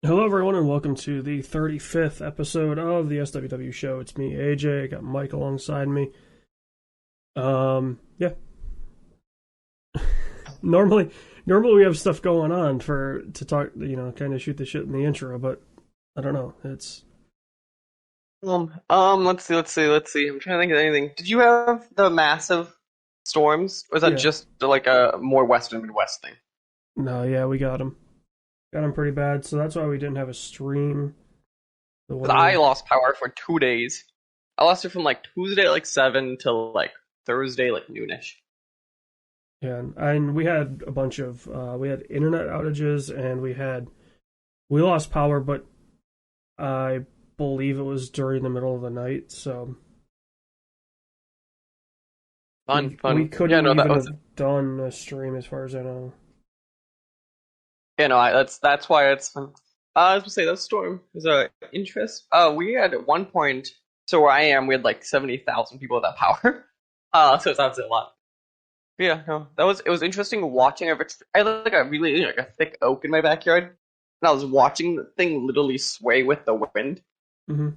Hello, everyone, and welcome to the 35th episode of the SWW Show. It's me, AJ. I got Mike alongside me. Yeah. Normally we have stuff going on to talk, kind of shoot the shit in the intro, but I don't know. It's let's see. I'm trying to think of anything. Did you have the massive storms, or is that yeah. just like a more Western Midwest thing? No, yeah, we got them. Got them pretty bad, so that's why we didn't have a stream. 'Cause I lost power for 2 days. I lost it from like Tuesday like 7 till like Thursday like noonish. Yeah, and we had a bunch of we had internet outages, and we lost power, but I believe it was during the middle of the night, so Fun. we couldn't even have done a stream as far as I know. Yeah, no, that's why it's fun. I was gonna say that storm was a interest. We had at one point, so where I am, we had like 70,000 people without power. So it's obviously a lot. But yeah, no, it was interesting watching every. I had like a really like a thick oak in my backyard, and I was watching the thing literally sway with the wind. Mm-hmm.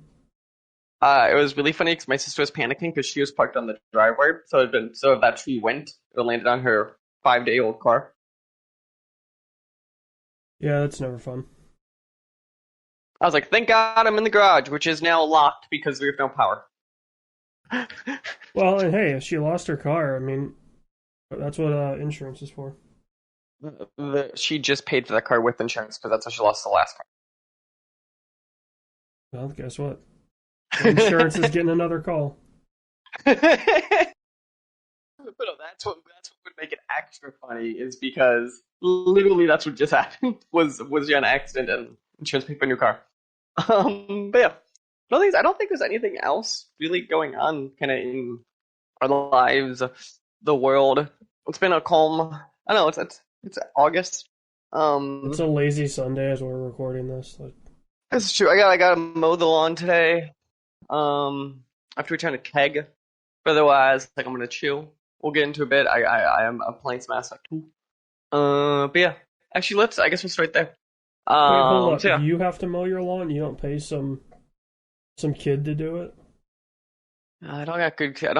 It was really funny because my sister was panicking because she was parked on the driveway. So if that tree went, it landed on her 5-day-old car. Yeah, that's never fun. I was like, thank God I'm in the garage, which is now locked because we have no power. Well, and hey, if she lost her car, I mean, that's what insurance is for. She just paid for that car with insurance because that's how she lost the last Well, guess what? Insurance is getting another call. But no, that's what would make it extra funny is because literally that's what just happened was an accident and insurance paid for a new car. But yeah, I don't think there's anything else really going on kind of in our lives, the world. It's been a calm. I don't know. It's August. It's a lazy Sunday as we're recording this. That's true. I gotta mow the lawn today. I have to return a keg. But otherwise, like I'm gonna chill. We'll get into a bit. I'm playing some Mass Effect 2. But yeah, actually, I guess we'll start there. Wait, hold up. So yeah. You have to mow your lawn? You don't pay some kid to do it? I don't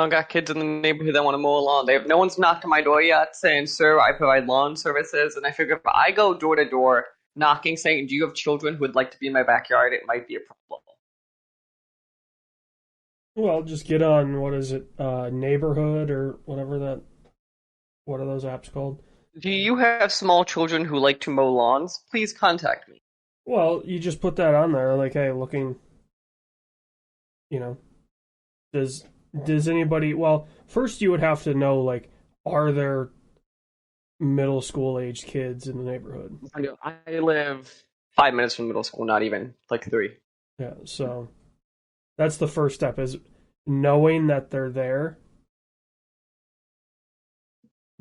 got kids in the neighborhood that want to mow a lawn. No one's knocked on my door yet saying, "Sir, I provide lawn services." And I figure if I go door to door knocking, saying, "Do you have children who would like to be in my backyard?" it might be a problem. Well, just get on, what is it, Neighborhood or whatever what are those apps called? Do you have small children who like to mow lawns? Please contact me. Well, you just put that on there, like, hey, looking, does anybody, well, first you would have to know, like, are there middle school aged kids in the neighborhood? I live 5 minutes from middle school, not even, like 3. Yeah, so that's the first step, is knowing that they're there.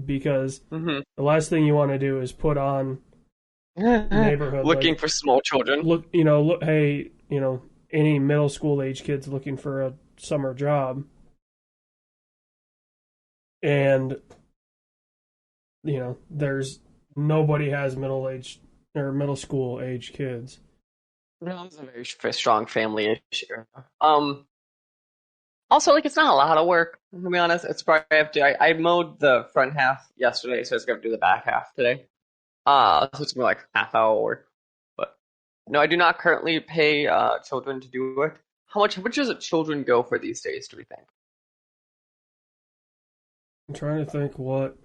Because the last thing you want to do is put on neighborhood looking for small children. Hey, any middle school age kids looking for a summer job, and there's nobody has middle school age kids. No, it's a very strong family issue. Also, like, it's not a lot of work, to be honest. It's probably I mowed the front half yesterday, so I just got to do the back half today. So it's gonna be like half-hour work. But no, I do not currently pay children to do it. How much does children go for these days, do we think? I'm trying to think what.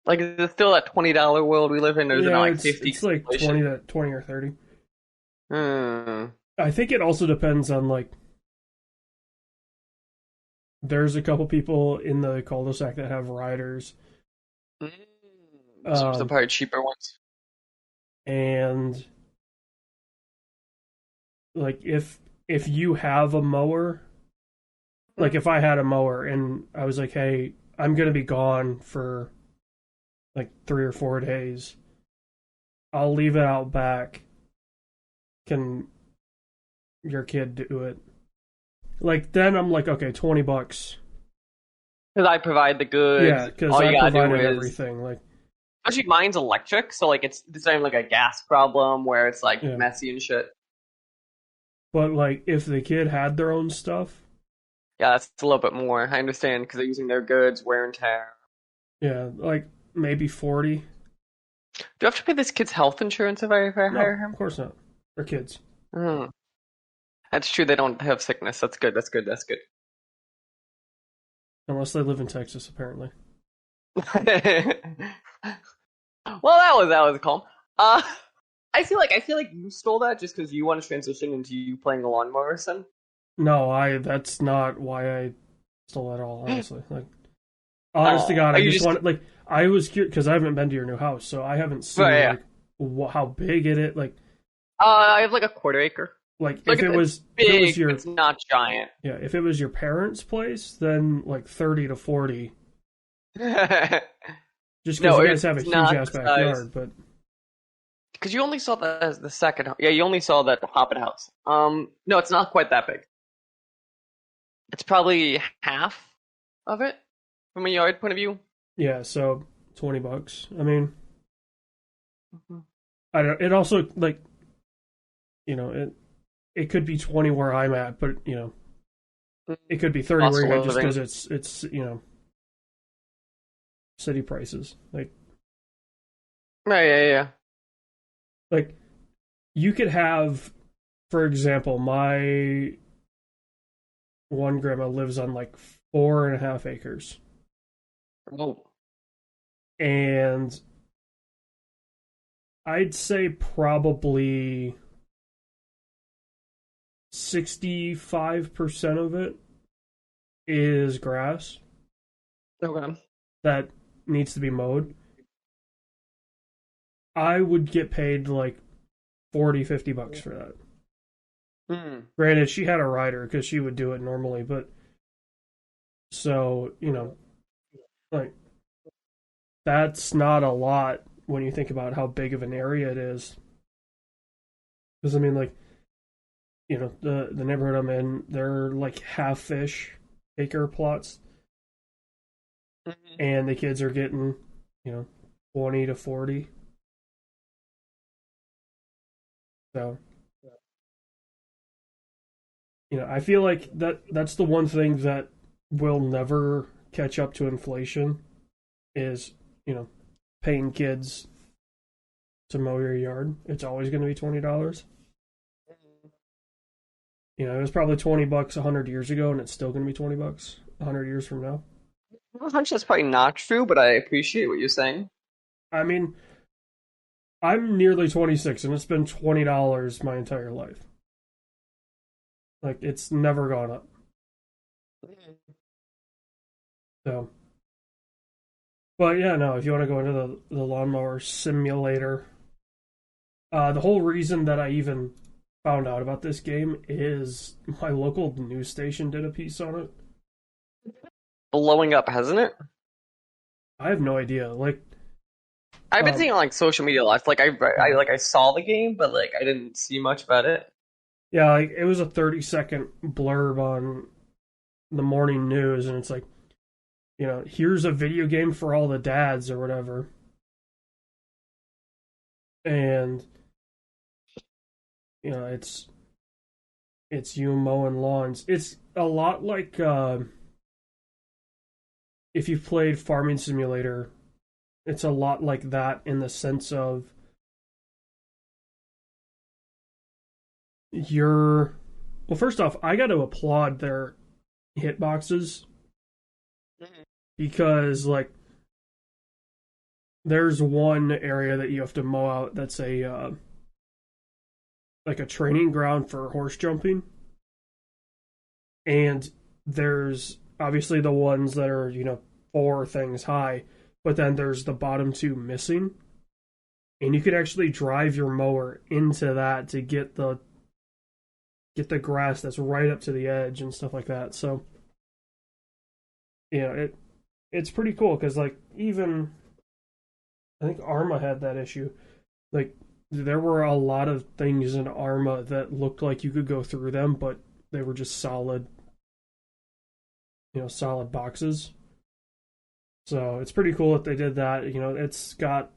Like, is it still that $20 world we live in, or is it not like 50? It's like 20 or 30. Hmm. I think it also depends on, like, there's a couple people in the cul-de-sac that have riders. Some of the probably cheaper ones. And, like, if you have a mower, like, if I had a mower and I was like, hey, I'm going to be gone for, like, 3 or 4 days, I'll leave it out back. Can your kid do it? like then I'm like, okay, $20. Because I provide the Yeah, goods. because All I you gotta do provided is, everything. Like, actually, mine's electric, so like it's not even like a gas problem where it's like yeah. messy and shit. But like, if the kid had their own stuff, Yeah, that's a little bit more. I understand because they're using their goods, wear and tear. yeah, like maybe 40. Do I have to pay this kid's health insurance if I No, hire of him? course not. They're kids, Hmm. That's true. They don't have sickness. That's good. That's good. That's good. unless they live in Texas, apparently. Well, that was calm. Uh, I feel like you stole that just because you want to transition into you playing the lawnmower son. No, that's not why I stole it all. Honestly, like, honest to Oh, God, are I you just just wanted like I was curious because I haven't been to your new house, so I haven't right? seen Yeah. like how big it is. I have like a quarter acre. Like Like it's if it was big, but your it's not giant. yeah, if it was your parents' place, then like 30 to 40, No, just because you guys have a it's huge not ass the size. backyard. But Because you only saw the second. Yeah, you only saw that Hoppin' house. No, it's not quite that big. It's probably half of it from a yard point of view. yeah, so $20. I mean, Mhm. I don't. It also like it could be 20 where I'm at, but it could be 30 where Cost of you're at just living. because it's city prices. Right, yeah, Like you could have, for example, my one grandma lives on like 4.5 acres, yeah. Oh, and I'd say probably 65% of it is grass okay. that needs to be mowed. I would get paid like 40, $50 for that. Hmm. Granted, she had a rider because she would do it normally, but so, like that's not a lot when you think about how big of an area it is. Because I mean, like, the neighborhood I'm in, they're like half-ish acre plots, Mhm. and the kids are getting, you know, 20 to 40. So, I feel like that's the one thing that will never catch up to inflation is, paying kids to mow your yard. It's always going to be $20. It was probably $20 100 years ago, and it's still going to be $20 100 years from now. Well, hunch that's probably not true, but I appreciate what you're saying. I mean, I'm nearly 26, and it's been $20 my entire life. Like it's never gone up. So, but yeah, no. If you want to go into the lawnmower simulator, the whole reason that I even found out about this game is my local news station did a piece on it. Blowing up, hasn't it? I have no idea. Like, I've been um, seeing on like social media lots. I saw the game, but like I didn't see much about it. yeah, like it was a 30-second blurb on the morning news, and it's like, here's a video game for all the dads or whatever. And it's you mowing lawns. It's a lot like if you've played Farming Simulator, it's a lot like that in the sense of you're well, first off, I got to applaud their hitboxes because like there's one area that you have to mow out that's a like a training ground for horse jumping, and there's obviously the ones that are 4 things high, but then there's the bottom two missing, and you could actually drive your mower into that to get the grass that's right up to the edge and stuff like that. So it's pretty cool because like even I think Arma had that issue. Like there were a lot of things in Arma that looked like you could go through them, but they were just solid solid boxes. So it's pretty cool that they did that. It's got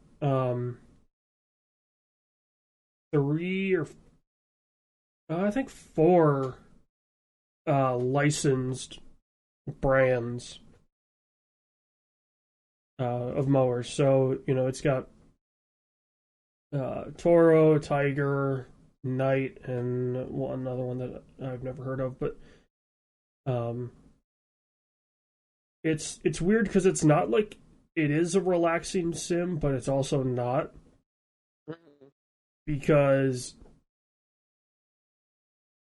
three or I think four licensed brands of mowers. So it's got Toro, Tiger, Knight, and another one that I've never heard of. But um, it's weird because it's not like it is a relaxing sim, but it's also not, because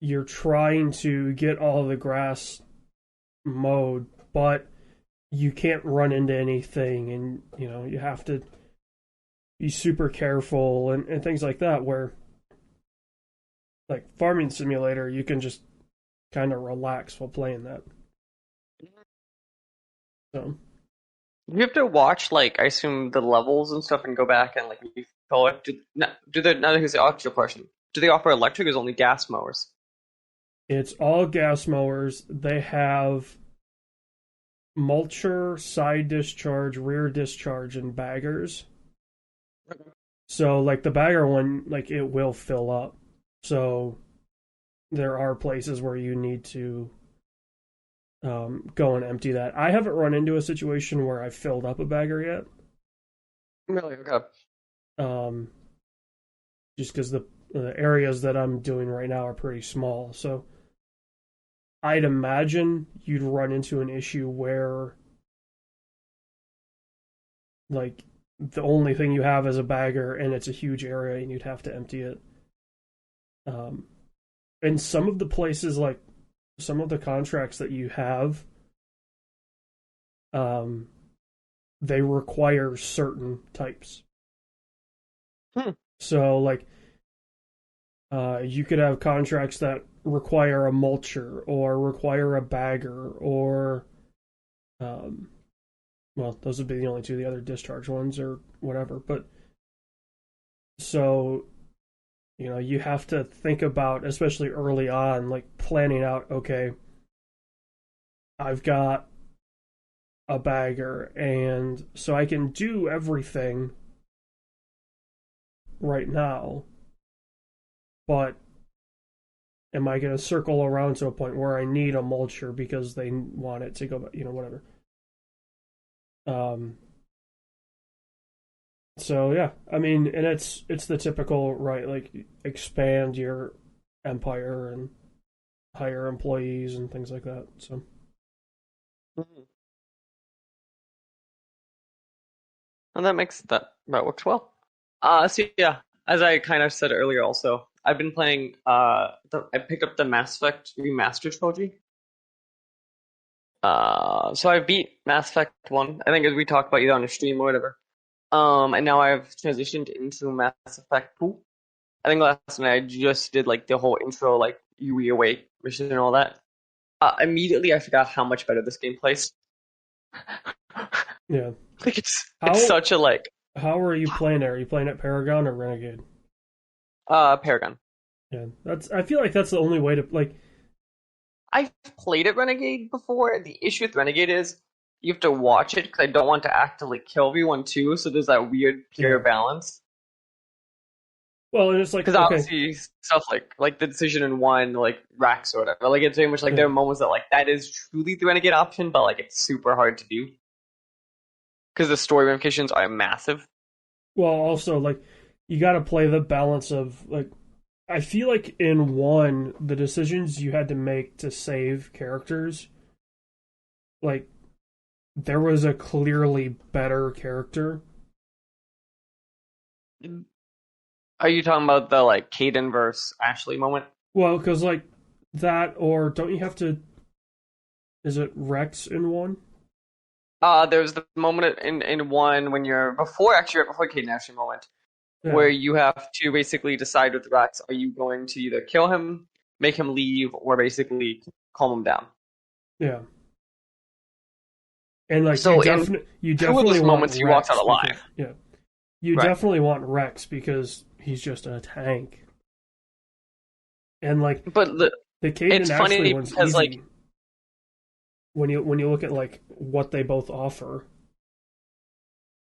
you're trying to get all the grass mowed, but you can't run into anything, and you have to be super careful and things like that, where like Farming Simulator, you can just kind of relax while playing that. So You have to watch, like, I assume the levels and stuff and go back and, like, you collect. Do they, now here's the actual question. Do they offer electric or is it only gas mowers? it's all gas mowers. They have mulcher, side discharge, rear discharge, and baggers. So like the bagger one, like it will fill up. So there are places where you need to go and empty that. I haven't run into a situation where I filled up a bagger yet. Really? Okay. Um, just because the areas that I'm doing right now are pretty small. So I'd imagine you'd run into an issue where like the only thing you have is a bagger and it's a huge area and you'd have to empty it. Um, and some of the places, like some of the contracts that you have, um, they require certain types. So, like, you could have contracts that require a mulcher or require a bagger or, well, those would be the only two. The other discharge ones or whatever. But so, you have to think about, especially early on, like planning out, okay, I've got a bagger, and so I can do everything right now, but am I going to circle around to a point where I need a mulcher because they want it to go, whatever. So yeah, I mean, and it's the typical, right, like expand your empire and hire employees and things like that. So Mhm. And that works well. So yeah, as I kind of said earlier, also I've been playing. I picked up the Mass Effect Remastered trilogy. So I beat Mass Effect 1. I think as we talked about either on the stream or whatever. And now I've transitioned into Mass Effect 2. I think last night I just did like the whole intro, like you reawake mission and all that. Immediately I forgot how much better this game plays. yeah, Like it's how such a like how are you playing it? Are you playing it Paragon or Renegade? Paragon. Yeah, I feel like that's the only way to like. I've played it Renegade before. The issue with Renegade is you have to watch it because I don't want to actively kill everyone too. So there's that weird pure Yeah. balance. Well, and it's like Because okay, obviously stuff like the decision in one, like Rex or whatever, like it's very much like yeah. there are moments that like that is truly the Renegade option, but like it's super hard to do because the story ramifications are massive. Well, also like you got to play the balance of like. I feel like in one, the decisions you had to make to save characters, like there was a clearly better character. Are you talking about the like Caden versus Ashley moment? Well, because like that, or don't you have to? Is it Rex in one? There's the moment in one when you're before actually right before Caden Ashley moment Yeah, where you have to basically decide with Rex, are you going to either kill him, make him leave, or basically calm him down? yeah. And like So in you two of definitely those want moments, he walks out Rex because alive. yeah, you Right. definitely want Rex because he's just a tank. And like But the Cade it's and Ashley funny one's because like easy. when you look at like what they both offer.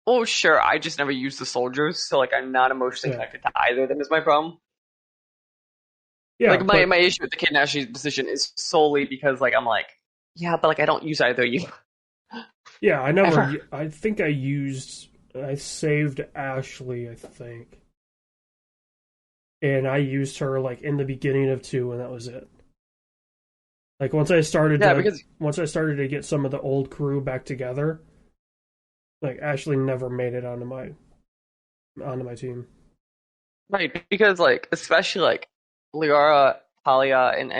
Oh, sure. I just never used the soldiers, so like I'm not emotionally Yeah, connected to either of them. Is my problem. yeah, Like my but my issue with the Kid Nashi decision is solely because like I'm like, yeah, but like I don't use either of you yeah, ever. I think I saved Ashley, I think, and I used her like in the beginning of two, and that was it. Like Yeah, because once I started to get some of the old crew back together, like Ashley never made it onto my team. right, because like especially like Liara, Talia, and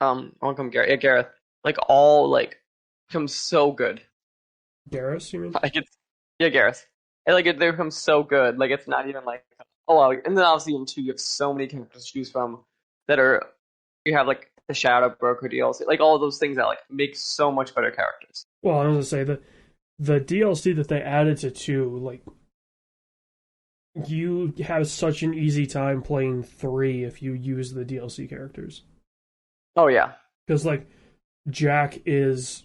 I want to come Gareth, yeah, Gareth, like all like become so good. Garrus, you mean? Like it's yeah, Gareth, and like they become so good. Like it's not even like oh well, and then obviously in two you have so many characters to choose from that are you have like the Shadow Broker DLC, like all of those things that like make so much better characters. Well, I was gonna say the DLC that they added to two, like you have such an easy time playing three if you use the DLC characters. Oh yeah, Because like Jack is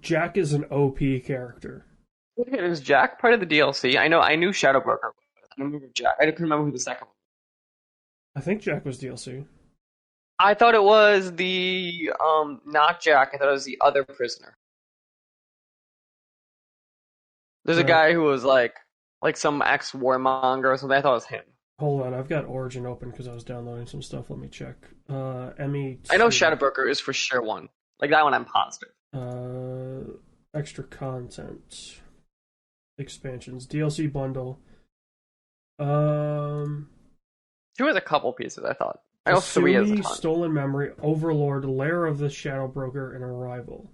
Jack is an OP character. is Jack part of the DLC? I know I knew Shadow Broker. I don't remember Jack. I couldn't remember who the second one. I think Jack was DLC. I thought it was the not Jack. I thought it was the other prisoner. There's a Uh, guy who was like some ex warmonger or something. I thought it was him. Hold on, I've got Origin open because I was downloading some stuff. Let me check. I know ME2. Shadow Broker is for sure one. Like that one, I'm positive. Extra content. Expansions. DLC bundle. Um Two has a couple pieces. I thought. I know three has a Kasumi, ton. Stolen Memory, Overlord, Lair of the Shadow Broker, and Arrival.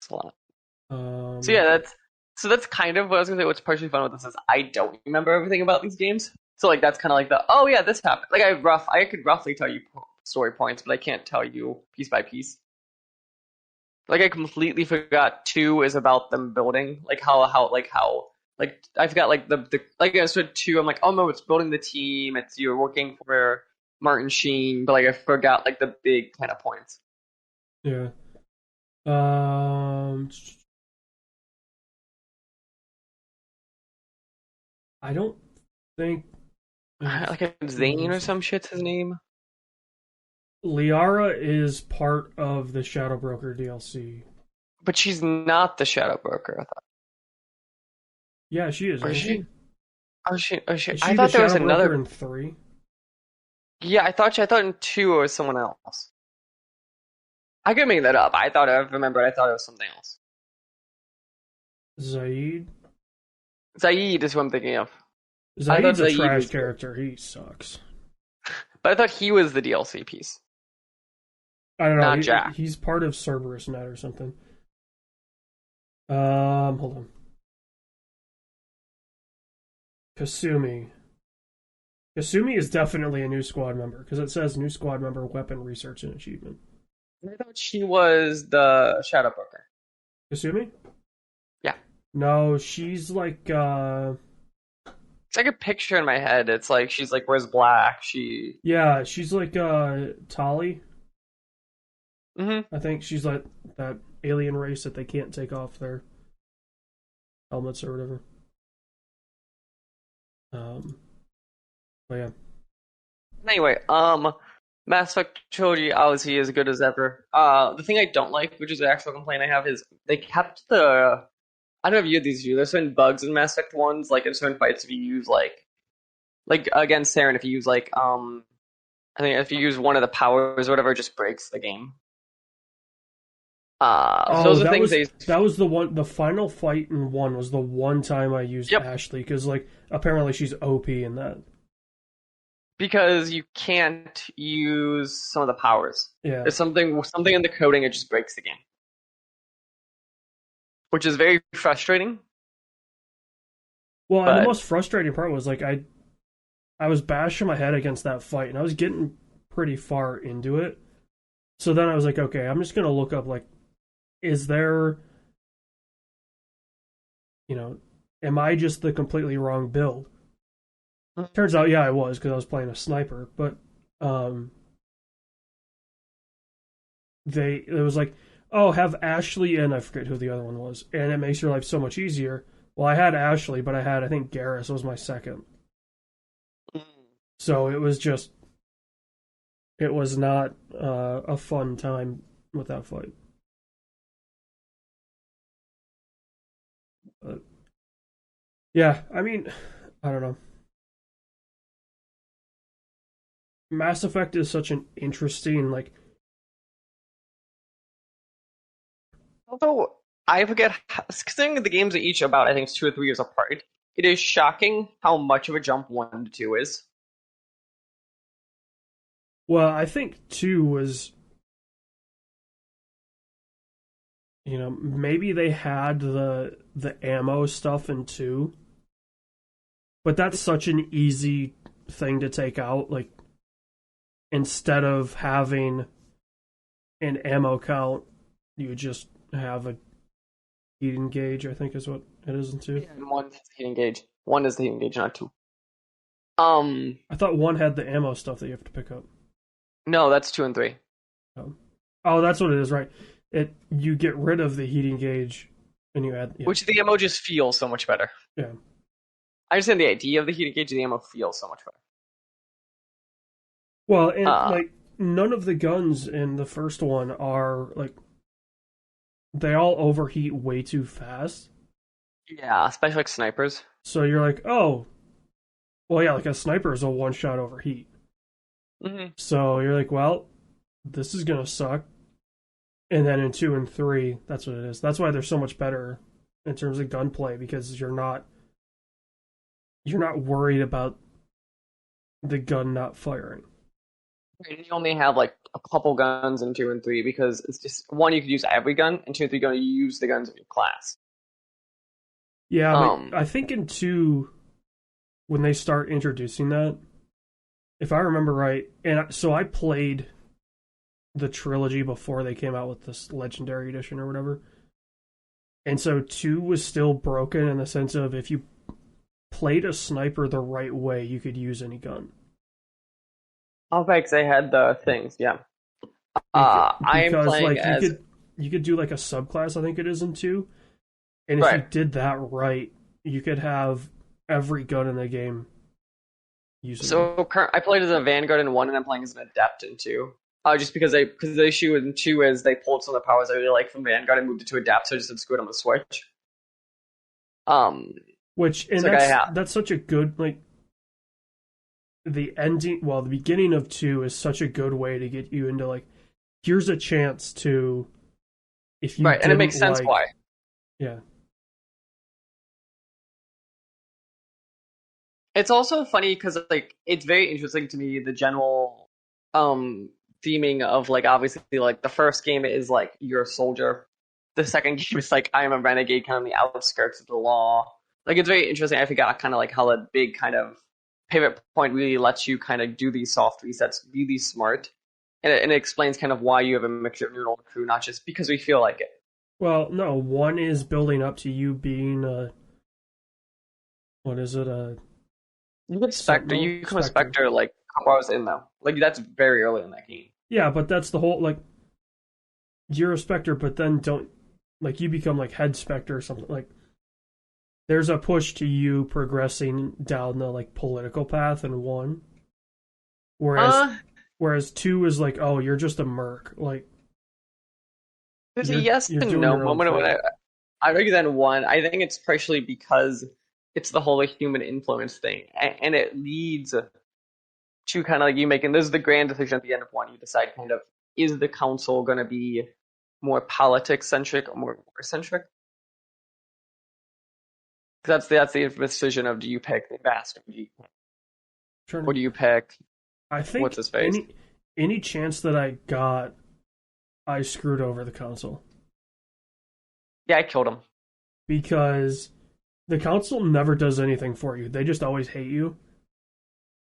It's a lot. So Um yeah, that's kind of what I was gonna say. What's partially fun with this is I don't remember everything about these games. So like that's kind of like the oh yeah this happened. Like I could roughly tell you story points, but I can't tell you piece by piece. Like I completely forgot two is about them building like how like I forgot like the like I said two I'm like oh no it's building the team it's you're working for Martin Sheen but like I forgot like the big kind of points. yeah. Um I don't think I've Like a Zane or some shit's his name. Liara is part of the Shadow Broker DLC. But she's not the Shadow Broker, I thought. Yeah, she is, Or is isn't she? she? Or is she? Or is she? Is I she the thought there was Shadow Broker another. in three? Yeah, I thought in two it was someone else. I could make that up. I thought I remembered. I thought it was something else. Zaid? Zaid is who I'm thinking of. I thought Zaid's a Zaid trash was good, character. He sucks. but I thought he was the DLC piece, I don't know. not Jack. He's part of Cerberus Net or something. Hold on. Kasumi. Kasumi is definitely a new squad member because it says new squad member, weapon research and achievement. I thought she was the Shadow Broker. Kasumi? Yeah, No, she's like it's like a picture in my head. It's like she's like wears black. She. yeah, she's like Tali. Hmm. I think she's like that alien race that they can't take off their helmets or whatever. Um, but yeah. Anyway, Mass Effect trilogy obviously is as good as ever. The thing I don't like, which is the actual complaint I have, is they kept the. I don't know if you had these views. There's certain bugs in Mass Effect ones, like in certain fights, if you use like against Saren, if you use I think if you use one of the powers or whatever, it just breaks the game. So Oh, those are things they. that was the one. The final fight in one was the one time I used Yep, Ashley because like apparently she's OP in that. because you can't use some of the powers. Yeah. There's something in the coding it just breaks the game, which is very frustrating. Well, and the But most frustrating part was like I was bashing my head against that fight and I was getting pretty far into it. So then I was like, okay, I'm just gonna look up like, is there, you know, am I just the completely wrong build? Turns out, yeah, I was because I was playing a sniper. But um, it was like, oh, have Ashley and I forget who the other one was, and it makes your life so much easier. Well, I had Ashley, but I think Garrus was my second. Mm. So it was not a fun time with that fight. But yeah, I mean, I don't know. Mass Effect is such an interesting like. Although I forget, considering the games are each about I think it's 2 or 3 years apart, it is shocking how much of a jump 1 to 2 is. Well, I think two was, maybe they had the ammo stuff in two, but that's such an easy thing to take out. Like instead of having an ammo count, you just have a heating gauge. I think is what it is in two. Yeah, and one's the heating gauge. One is the heating gauge, not two. I thought one had the ammo stuff that you have to pick up. No, that's 2 and 3. Oh, that's what it is, right? You get rid of the heating gauge and you add, yeah. Which the ammo just feels so much better. Yeah. I understand the idea of the heating gauge, the ammo feels so much better. Well, and like none of the guns in the first one are like they all overheat way too fast. Yeah, especially like snipers. So you're like, oh, well, yeah, like a sniper is a one-shot overheat. Mm-hmm. So you're like, well, this is gonna suck. And then in 2 and 3, that's what it is. That's why they're so much better in terms of gunplay because you're not worried about the gun not firing. And you only have like a couple guns in 2 and 3 because it's just one you could use every gun, and 2 and 3 you use the guns of your class. Yeah, but I think in 2, when they start introducing that, if I remember right, and so I played the trilogy before they came out with this Legendary Edition or whatever, and so 2 was still broken in the sense of if you played a sniper the right way, you could use any gun. Oh, right, 'cause they had the things, yeah. I am Because playing like as you could do like a subclass, I think it is in 2, and if you right. did that right, you could have every gun in the game using it. So I played as a Vanguard in 1, and I'm playing as an Adept in 2. Just because the issue in 2 is they pulled some of the powers I really like from Vanguard and moved it to Adapt, so I just said screw it, I'm gonna switch. Which and so that's such a good like the ending. Well, the beginning of 2 is such a good way to get you into like here's a chance to if you right, and it makes sense why. Yeah. It's also funny because like it's very interesting to me the general theming of like obviously like the first game is like you're a soldier. The second game is like I'm a renegade kind of on the outskirts of the law. Like it's very interesting. I forgot kind of like how that big kind of pivot point really lets you kind of do these soft resets really smart. And it explains kind of why you have a mixture of neutral and crew, not just because we feel like it. Well, no, 1 is building up to you being what is it? You get Spectre. You become a Spectre like a couple hours in though. Like that's very early in that game. Yeah, but that's the whole like you're a Spectre, but then don't like you become like head Spectre or something. Like there's a push to you progressing down the like political path in 1, whereas 2 is like oh you're just a merc. Like there's a yes and no moment when I argue that in 1. I think it's partially because it's the whole like, human influence thing, and it leads to kind of like you making this is the grand decision at the end of 1. You decide kind of is the council going to be more politics centric or more war centric? Because that's the infamous decision of do you pick the bastard or do you pick I think what's his face? Any chance that I got, I screwed over the council. Yeah, I killed him because the council never does anything for you. They just always hate you.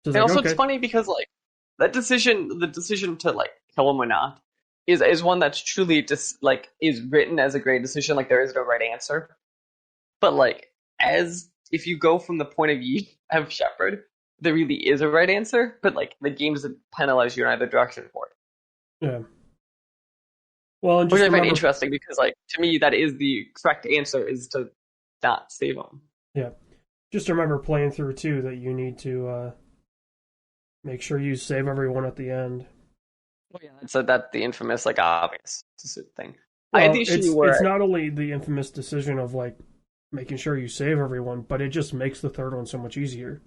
So and like, also, okay. It's funny because like the decision to like kill him or not, is one that's truly just like is written as a great decision. Like there is no right answer, but like as if you go from the point of view of Shepard, there really is a right answer. But like the game doesn't penalize you in either direction for it. Yeah. Well, and Which just I find remember, interesting because, like, to me, that is the correct answer is to not save them. yeah, just remember playing through too that you need to make sure you save everyone at the end. Oh, yeah. So that the infamous, like, obvious thing. I had the Well, issue it's where not only the infamous decision of like making sure you save everyone, but it just makes the third one so much easier.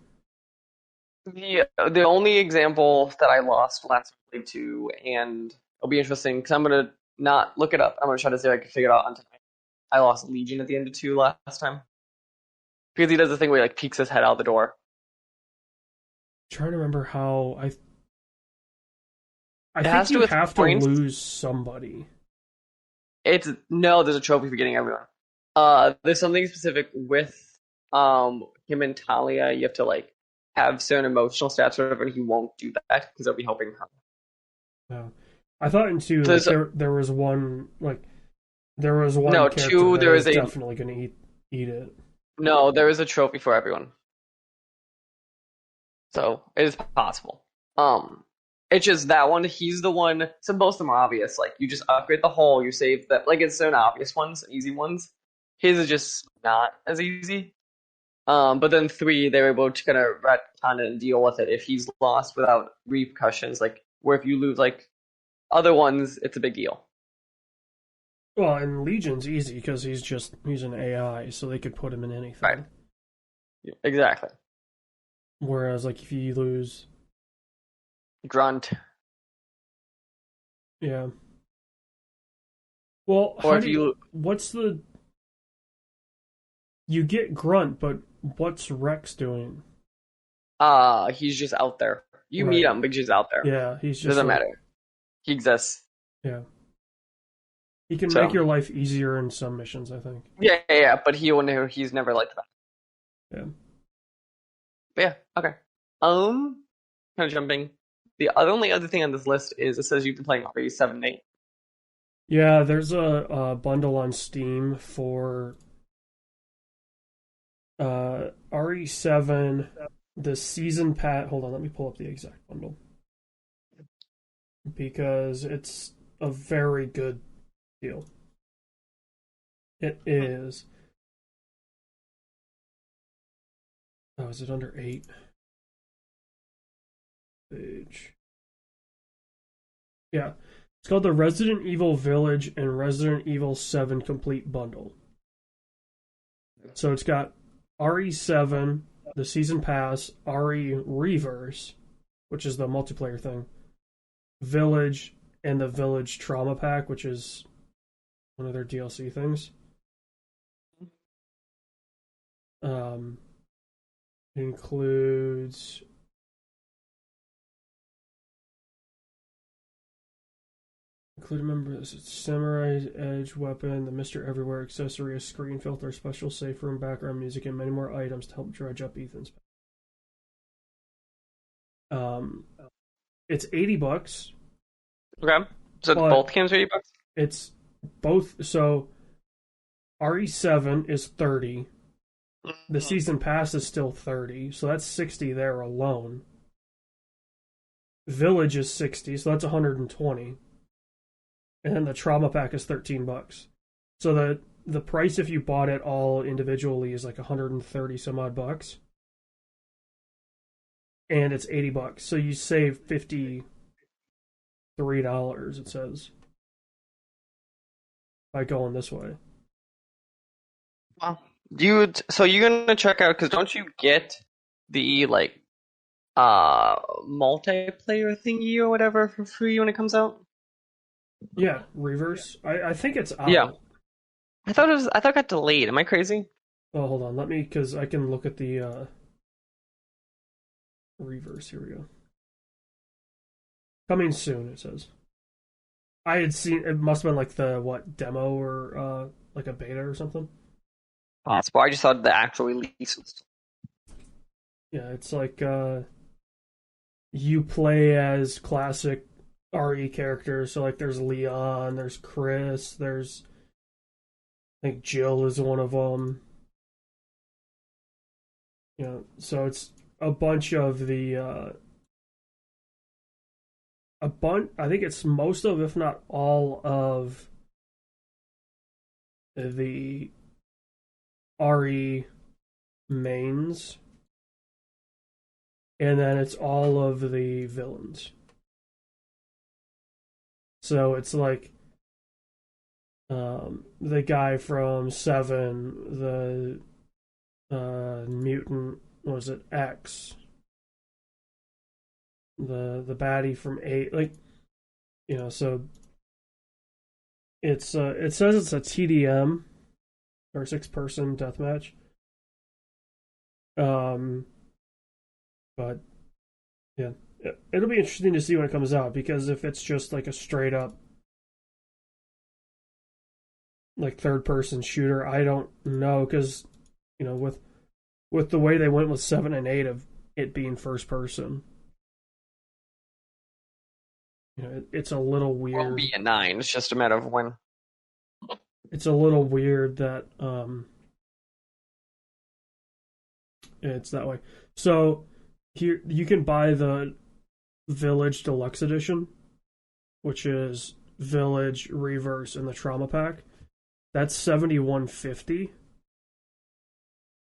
the only example that I lost last time I played two, and it'll be interesting because I'm gonna not look it up. I'm gonna try to see if I can figure it out on tonight. I lost Legion at the end of two last time because he does the thing where he like peeks his head out the door. Trying to remember how I It think has to do you with have to points. lose somebody. It's no, there's a trophy for getting everyone. There's something specific with him and Talia. You have to like have certain emotional stats or whatever, and he won't do that because they'll be helping her. Yeah. I thought in two like There's there was one no character two. that There was is a definitely gonna eat it. no. There is a trophy for everyone, so it is possible. It's just that one. He's the one. So most of them are obvious. Like you just upgrade the hull, you save that. Like it's certain obvious ones, easy ones. His is just not as easy. But then three, they were able to kind of retcon it and deal with it if he's lost without repercussions. Like where if you lose like other ones, it's a big deal. Well, and Legion's easy because he's an AI, so they could put him in Right. anything. Exactly. Whereas like if you lose, Grunt. yeah. Well, Or how if do you? you What's the? You get Grunt, but what's Rex doing? he's just out there. You meet Right. him, but he's just out there. Yeah, he's just Doesn't like matter. He exists. yeah. He can make So your life easier in some missions, I think. yeah. But he's never like that. Yeah. But yeah, okay. Kind of jumping. The only other thing on this list is it says you've been playing RE7 8. Yeah, there's a bundle on Steam for RE7, the season pass. Hold on, let me pull up the exact bundle because it's a very good deal. It is. Oh, is it under 8? Page. Yeah. It's called the Resident Evil Village and Resident Evil 7 Complete Bundle. So it's got RE7, the season pass, RE Reverse, which is the multiplayer thing, Village, and the Village Trauma Pack, which is one of their DLC things. Um, it includes members, it's Samurai Edge weapon, the Mr. Everywhere accessory, a screen filter, special safe room, background music, and many more items to help dredge up Ethan's. It's $80, Okay. So but both games are $80? it's both. So RE7 is 30. The season pass is still 30, so that's 60 there alone. Village is 60, so that's 120. And then the trauma pack is $13. So the price if you bought it all individually is like 130 some odd bucks. And it's $80. So you save $53, it says, by going this way. Wow. So you're gonna check out because don't you get the like multiplayer thingy or whatever for free when it comes out? Yeah, reverse. I think it's out. Yeah. I thought it got delayed. Am I crazy? Oh, hold on. Let me, because I can look at the reverse. Here we go. Coming soon, it says. I had seen, it must have been like the, what, demo or like a beta or something. Possible. I just thought the actual release was. Yeah, it's like you play as classic RE characters. So, like, there's Leon, there's Chris, there's, I think Jill is one of them. You know, so it's a bunch of the a bunch. I think it's most of, if not all of, the RE mains, and then it's all of the villains. So it's like the guy from Seven, the mutant, what was it, X, the baddie from Eight, like, so it's it says it's a TDM, or 6-person deathmatch. Um, but yeah, it'll be interesting to see when it comes out, because if it's just like a straight up like third person shooter, I don't know, because with the way they went with 7 and 8 of it being first person, it's a little Will weird. be a 9. It's just a matter of when. It's a little weird that it's that way. So here you can buy the Village Deluxe Edition, which is Village, Reverse, and the Trauma Pack. That's 71.50.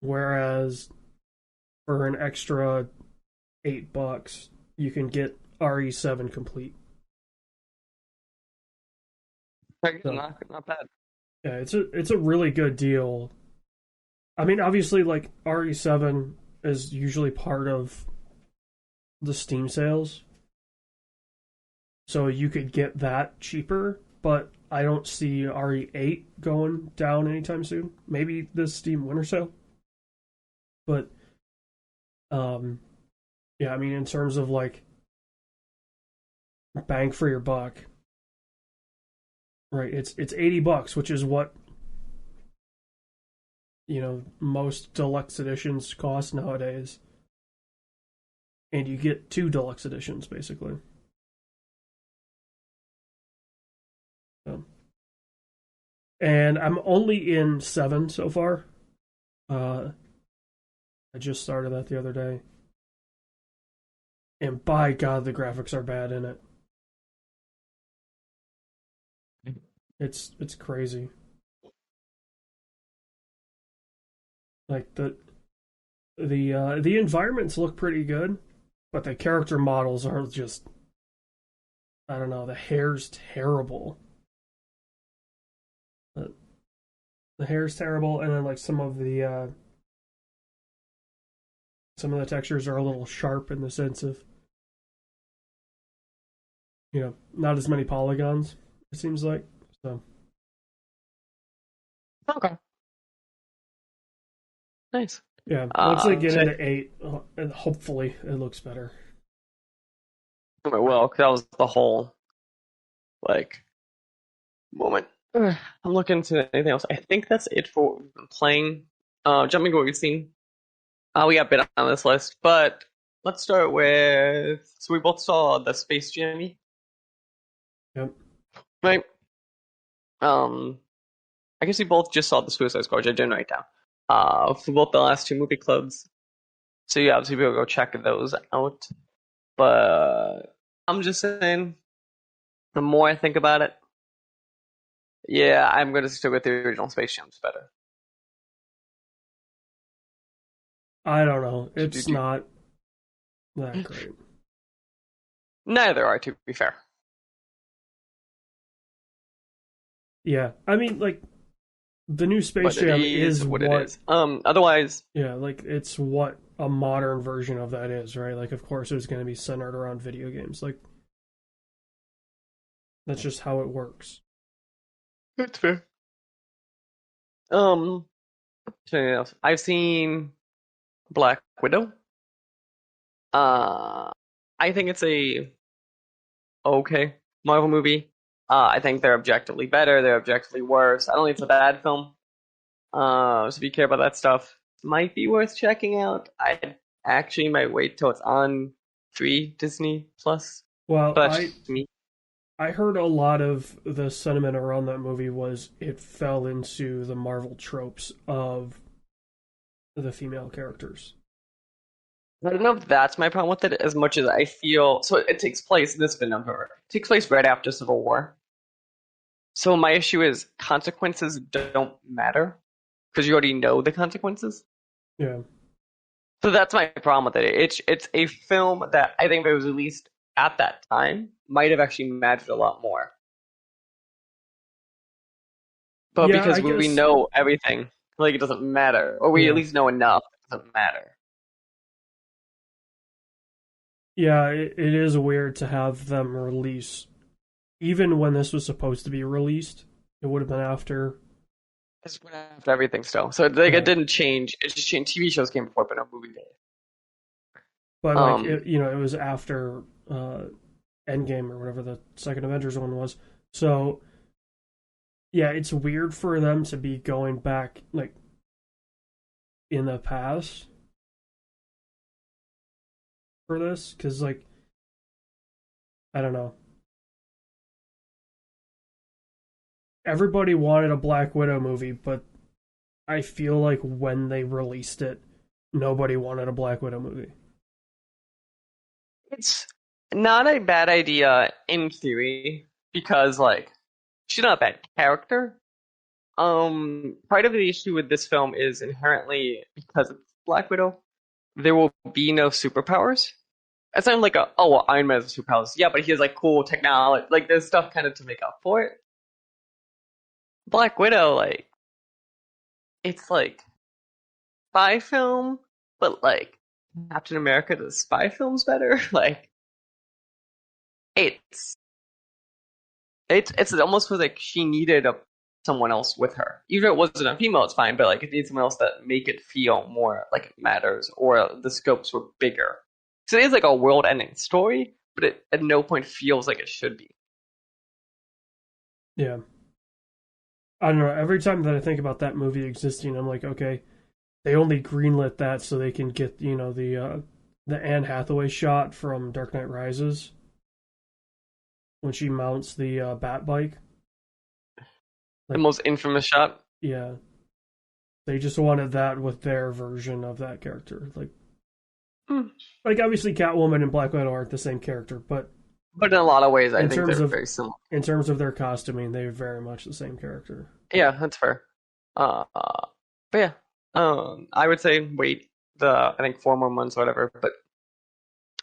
Whereas for an extra $8, you can get RE7 complete. So, Not bad. yeah, it's a really good deal. I mean, obviously, like, RE7 is usually part of the Steam sales, so you could get that cheaper. But I don't see RE8 going down anytime soon. Maybe this Steam Winter Sale, but yeah, I mean, in terms of like bang for your buck, right? It's $80, which is what most deluxe editions cost nowadays, and you get 2 deluxe editions basically. So, and I'm only in 7 so far. I just started that the other day, and by God, the graphics are bad in it. It's crazy. Like the environments look pretty good, but the character models are just, I don't know. The hair's terrible. The hair's terrible, and then like some of the textures are a little sharp in the sense of not as many polygons. It seems like so. Okay. Nice. Yeah, once they get So, into 8, and hopefully it looks better. well, 'cause that was the whole like moment. I'm looking to anything else. I think that's it for what we've been playing. Jumping to what we've seen. We got a bit on this list, but let's start with. So we both saw the Space Jam, Yep. right? Um, I guess we both just saw the Suicide Squad, which I didn't write down. For both the last 2 movie clubs. So yeah, obviously we'll go check those out. But I'm just saying, the more I think about it, yeah, I'm gonna stick with the original Space Jam's better. I don't know. So do, It's do, not that great. Neither are, to be fair. Yeah, I mean, like, the new Space But it Jam is is what it is. Otherwise, yeah, like, it's what a modern version of that is, right? Like, of course, it's going to be centered around video games. Like, that's just how it works. that's fair. Um, something else. I've seen Black Widow. Uh, I think it's a okay Marvel movie. I think they're objectively better. They're objectively worse. I don't think it's a bad film. So if you care about that stuff, might be worth checking out. I actually might wait till it's on free Disney Plus. Well, But I me, I heard a lot of the sentiment around that movie was it fell into the Marvel tropes of the female characters. I don't know if that's my problem with it as much as I feel. So it takes place, this has been number, it takes place right after Civil War. So my issue is consequences don't matter because you already know the consequences. Yeah. So that's my problem with it. It's a film that I think if it was released at that time might have actually mattered a lot more. But Yeah, I because we guess. know everything, like it doesn't matter, or we at Yeah. least know enough, it doesn't matter. Yeah, it is weird to have them release. Even when this was supposed to be released, it would have been after. It's went after everything still. So like it Yeah. didn't change. It just changed. TV shows came before, but no movie did. But, like, Um, it was after Endgame or whatever the second Avengers one was. So, yeah, it's weird for them to be going back, like, in the past for this. Because, like, I don't know. Everybody wanted a Black Widow movie, but I feel like when they released it, nobody wanted a Black Widow movie. it's not a bad idea in theory because like she's not a bad character. Part of the issue with this film is inherently because it's Black Widow, there will be no superpowers. It's not like a oh well, Iron Man has superpowers. Yeah, but he has like cool technology. Like there's stuff kind of to make up for it. Black Widow, like it's like spy film, but like Captain America does spy films better. Like it's it's almost feels like she needed someone else with her. Even if it wasn't a female, it's fine, but like it needs someone else that make it feel more like it matters or the scopes were bigger. So it is like a world-ending story, but it at no point feels like it should be. Yeah. I don't know. Every time that I think about that movie existing, I'm like, okay, they only greenlit that so they can get, the Anne Hathaway shot from Dark Knight Rises when she mounts the bat bike. The Like, most infamous shot. yeah, they just wanted that with their version of that character. Hmm. Like obviously Catwoman and Black Widow aren't the same character, but But in a lot of ways, I in think terms they're of very similar. in terms of their costuming, they're very much the same character. Yeah, that's fair. But yeah, I would say wait I think 4 more months, or whatever. But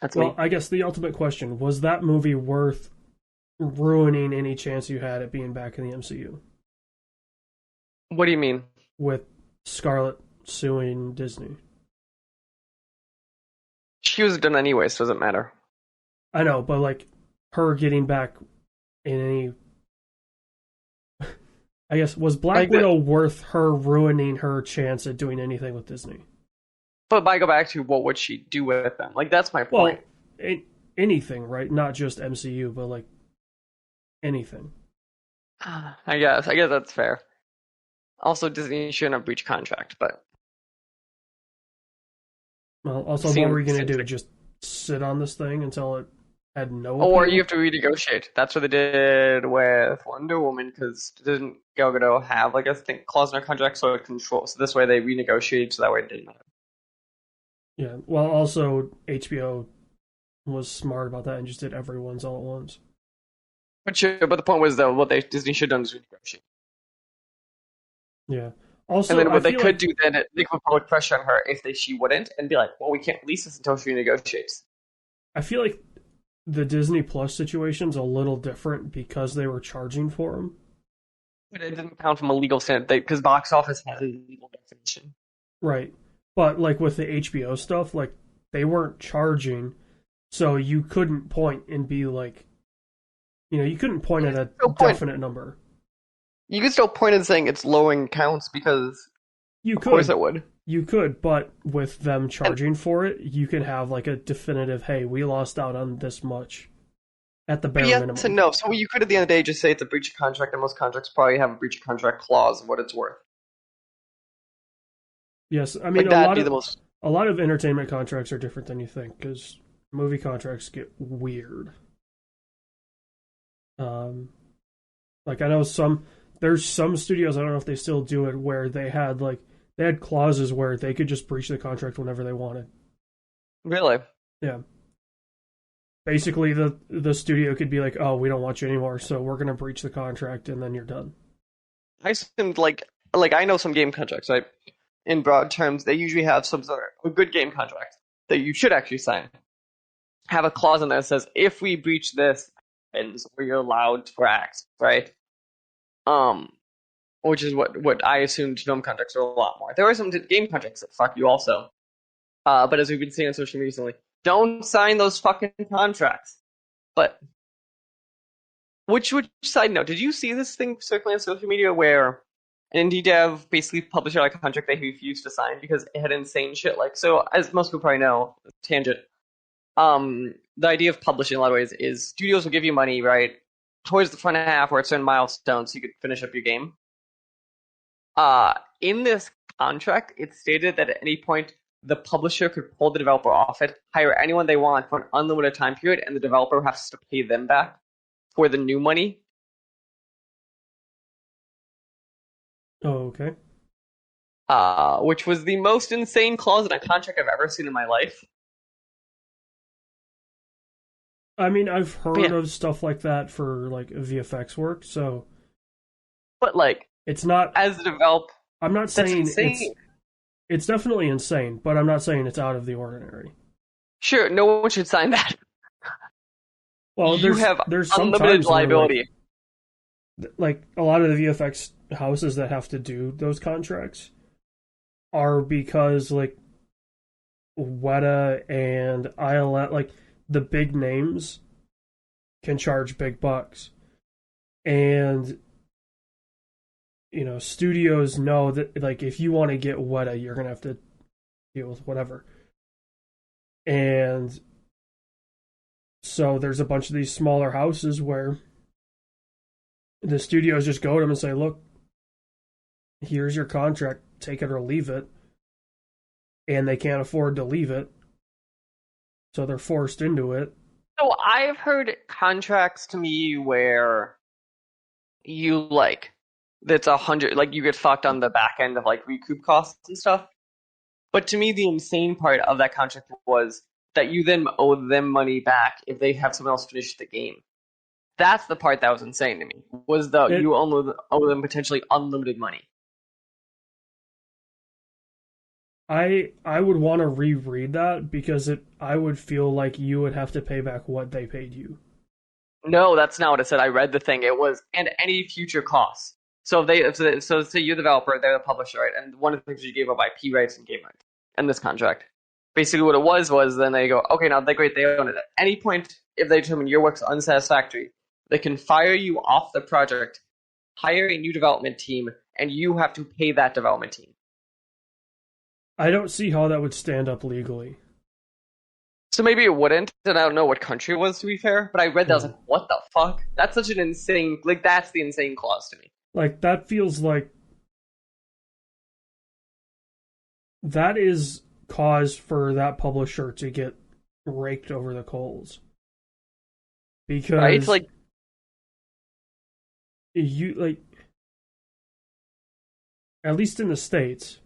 that's Well, me. I guess the ultimate question was that movie worth ruining any chance you had at being back in the MCU What do you mean? with Scarlett suing Disney? She was done anyway, so it doesn't matter. I know, but like her getting back in any, I guess, was Black Like, the, Widow worth her ruining her chance at doing anything with Disney? but I go back to what would she do with them? Like that's my Well, point. anything, right? Not just MCU, but like anything. I guess that's fair. Also, Disney shouldn't have breached contract, but Well, also, what were seems you gonna seems do? like, Just sit on this thing until it had no or you appeal? have to renegotiate. That's what they did with Wonder Woman because didn't Gal Gadot have like a thing clause in her contract so it controls. So this way they renegotiated so that way it didn't matter. Yeah. Well, also HBO was smart about that and just did everyone's all at once. But sure, but the point was though what they Disney should have done is renegotiate. Yeah. And Also, then I what they feel could like do then, they could put public pressure on her if she wouldn't, and be like, well, we can't release this until she renegotiates. I feel like the Disney Plus situation's a little different because they were charging for them. But it didn't count from a legal standpoint because box office has a legal definition. Right. But like with the HBO stuff, like they weren't charging, so you couldn't point and be like, you couldn't point at a No point. definite number. You could still point at saying it's lowering counts because, You of course, could, it would. you could, but with them And charging for it, you can have like a definitive, hey, we lost out on this much at the bare yes and minimum. no. So you could, at the end of the day, just say it's a breach of contract, and most contracts probably have a breach of contract clause of what it's worth. Yes, I mean Like a that'd lot be of the most. a lot of entertainment contracts are different than you think because movie contracts get weird. Um, like I know there's some studios, I don't know if they still do it, where they had clauses where they could just breach the contract whenever they wanted. Really? Yeah. Basically, the studio could be like, "Oh, we don't want you anymore, so we're gonna breach the contract, and then you're done." I assumed like I know some game contracts, right? In broad terms, they usually have some sort of a good game contract that you should actually sign. Have a clause in there that says if we breach this, and you're allowed for X, right? Um, which is what I assumed film contracts are a lot more. There are some game contracts that fuck you also. But as we've been seeing on social media recently, don't sign those fucking contracts. But which side note, did you see this thing circling on social media where indie dev basically published like a contract they refused to sign because it had insane shit like so as most people probably know, tangent. The idea of publishing in a lot of ways is studios will give you money, right, towards the front half where it's certain milestones so you could finish up your game. In this contract, it stated that at any point the publisher could pull the developer off it, hire anyone they want for an unlimited time period, and the developer has to pay them back for the new money. Oh, okay. Which was the most insane clause in a contract I've ever seen in my life. I mean, I've But heard yeah, of stuff like that for like VFX work, so but like it's not. as a developer, I'm not that's saying insane. it's definitely insane, but I'm not saying it's out of the ordinary. Sure, no one should sign that. Well, You have there's some unlimited times where liability. like a lot of the VFX houses that have to do those contracts are because like Weta and ILM, like the big names can charge big bucks. And studios know that like if you want to get Weta, you're gonna have to deal with whatever. And so there's a bunch of these smaller houses where the studios just go to them and say, "Look, here's your contract, take it or leave it." And they can't afford to leave it, so they're forced into it. So I've heard contracts to me where you like that's 100 like you get fucked on the back end of like recoup costs and stuff. But to me the insane part of that contract was that you then owe them money back if they have someone else finish the game. That's the part that was insane to me. Was the It you owe them potentially unlimited money. I would want to reread that because I would feel like you would have to pay back what they paid you. No, that's not what it said. I read the thing. It was and any future costs. So if so say you're the developer, they're the publisher, right? And one of the things you gave up IP rights and game rights in this contract. Basically, what it was then they go, okay, now they're great, they own it. At any point, if they determine your work's unsatisfactory, they can fire you off the project, hire a new development team, and you have to pay that development team. I don't see how that would stand up legally. So maybe it wouldn't, and I don't know what country it was to be fair, but I read that, I was Hmm. like, what the fuck? That's such an insane, like, that's the insane clause to me. Like that feels like that is cause for that publisher to get raked over the coals Right? because Like, you like at least in the states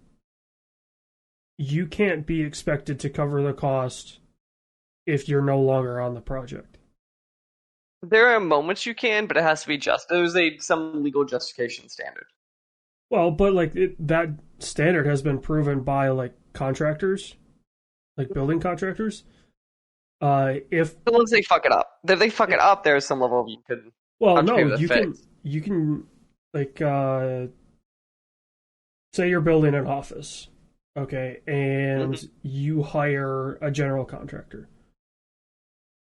you can't be expected to cover the cost if you're no longer on the project. there are moments you can, but it has to be just. There's some legal justification standard. Well, but like that standard has been proven by like contractors, like building contractors. If But once they fuck it up, if they fuck it up, there's some level you could well, have to pay no, for the fix. you can like say you're building an office, okay, and Mm-hmm. you hire a general contractor,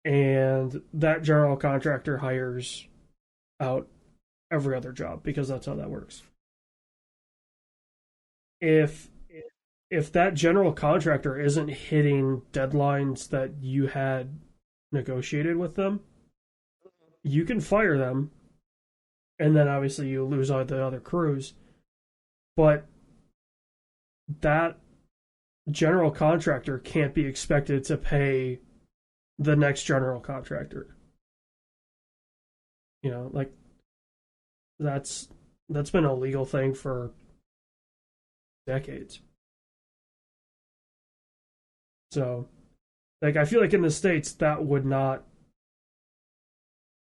and that general contractor hires out every other job because that's how that works. If if that general contractor isn't hitting deadlines that you had negotiated with them, you can fire them, and then obviously you lose all the other crews. But that general contractor can't be expected to pay the next general contractor. Like that's that's been a legal thing for decades. So Like I feel like in the States that would not,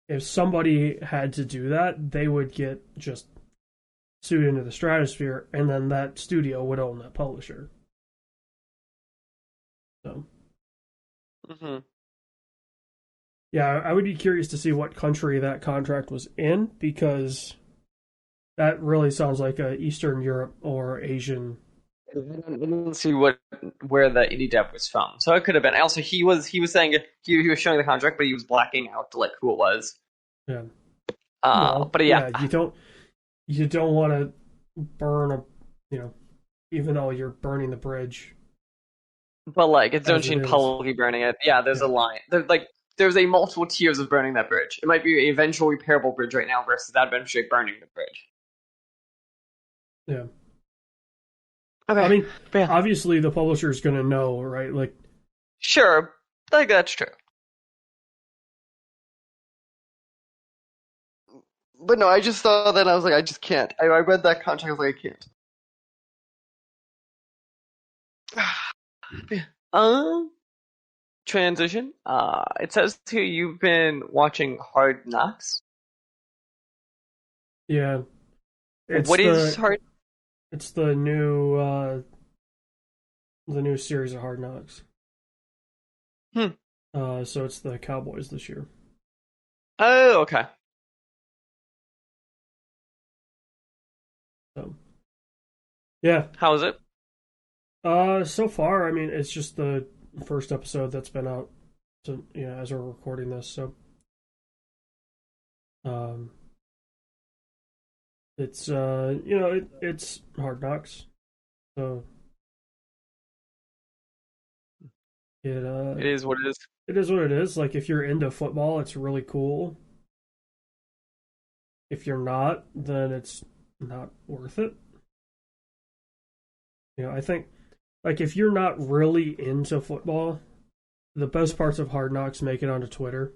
if somebody had to do that, they would get just sued into the stratosphere, and then that studio would own that publisher. So Hmm. yeah, I would be curious to see what country that contract was in, because that really sounds like a Eastern Europe or Asian. I didn't see where the indie dev was from, so it could have been. Also, he was saying he was showing the contract, but he was blacking out like who it was. Yeah. Well, But yeah, yeah, you don't want to burn a, you know, even though you're burning the bridge but like it's don't as it change is. publicly burning it. Yeah, there's Yeah. a line. There's a multiple tiers of burning that bridge. It might be a eventual repairable bridge right now versus that eventually burning the bridge. Yeah. I Okay, mean, but yeah, obviously the publisher's going to know, right? Like, sure, like that's true. But no, I just saw that I was like, I just can't. I read that contract, I was like, I can't. Yeah. Transition. It says here you've been watching Hard Knocks. yeah, it's What is the Hard? it's the new series of Hard Knocks. Hmm. So it's the Cowboys this year. Oh, okay. So yeah, How is it? so far, I mean, it's just the first episode that's been out, so yeah, as we're recording this. So um, it's it's Hard Knocks. So It is what it is. it is what it is. Like if you're into football, it's really cool. If you're not, then it's not worth it. I think like if you're not really into football, the best parts of Hard Knocks make it onto Twitter.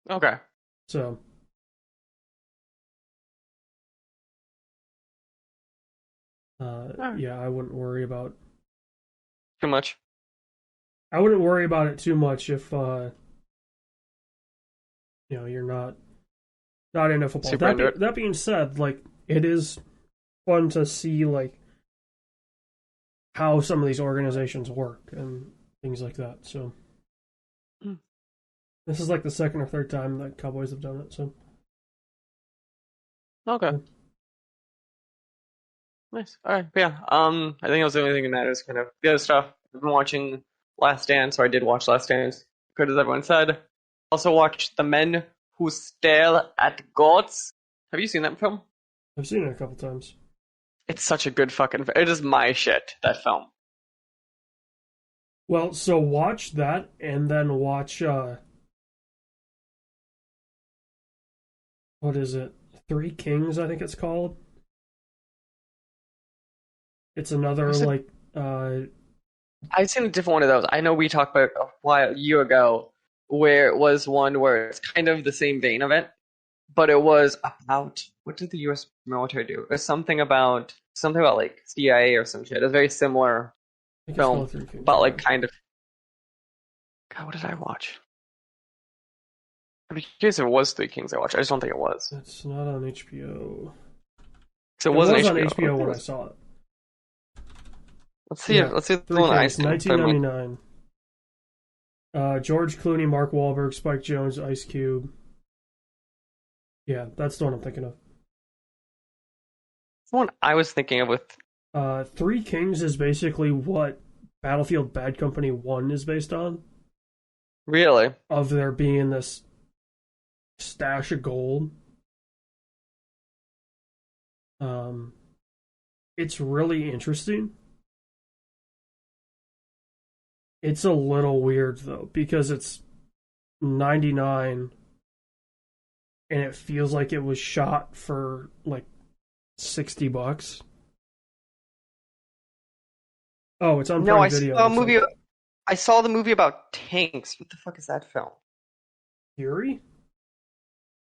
Okay. So All right. yeah, Too much. I wouldn't worry about it too much if you're not into football. Super into it. That being said, like it is fun to see like how some of these organizations work and things like that. So Hmm. this is like the second or third time that Cowboys have done it. So Okay. yeah. Nice. All right. Yeah. I think that was the only thing that matters. Kind of the other stuff. I've been watching Last Dance, or I did watch Last Dance. Good as everyone said. Also watched The Men Who Stare at Gods. Have you seen that film? I've seen it a couple times. It's such a good fucking. It is my shit. That film. Well, so watch that and then watch what is it? Three Kings, I think it's called. It's another Was it? like I've seen a different one of those. I know we talked about it a year ago, where it was one where it's kind of the same vein of it, but it was about what did the U.S. military do? It was something about like CIA or some shit. It's a very similar I think it's film, called Three Kings. but like kind of. God, what did I watch? I'm curious if it was Three Kings I watched. I just don't think it was. It's not on HBO. So it It wasn't was on HBO. HBO when I saw it. Let's see. Yeah, Let's see if the Three one I Kings, see. 1999. George Clooney, Mark Wahlberg, Spike Jonze, Ice Cube. Yeah, that's the one I'm thinking of. The one I was thinking of with. Three Kings is basically what Battlefield Bad Company 1 is based on, Really? of there being this stash of gold. It's really interesting. It's a little weird though because it's 99 and it feels like it was shot for like $60. Oh, it's on No, Prime I Video. saw a Looks movie. like. I saw the movie about tanks. What the fuck is that film? Fury?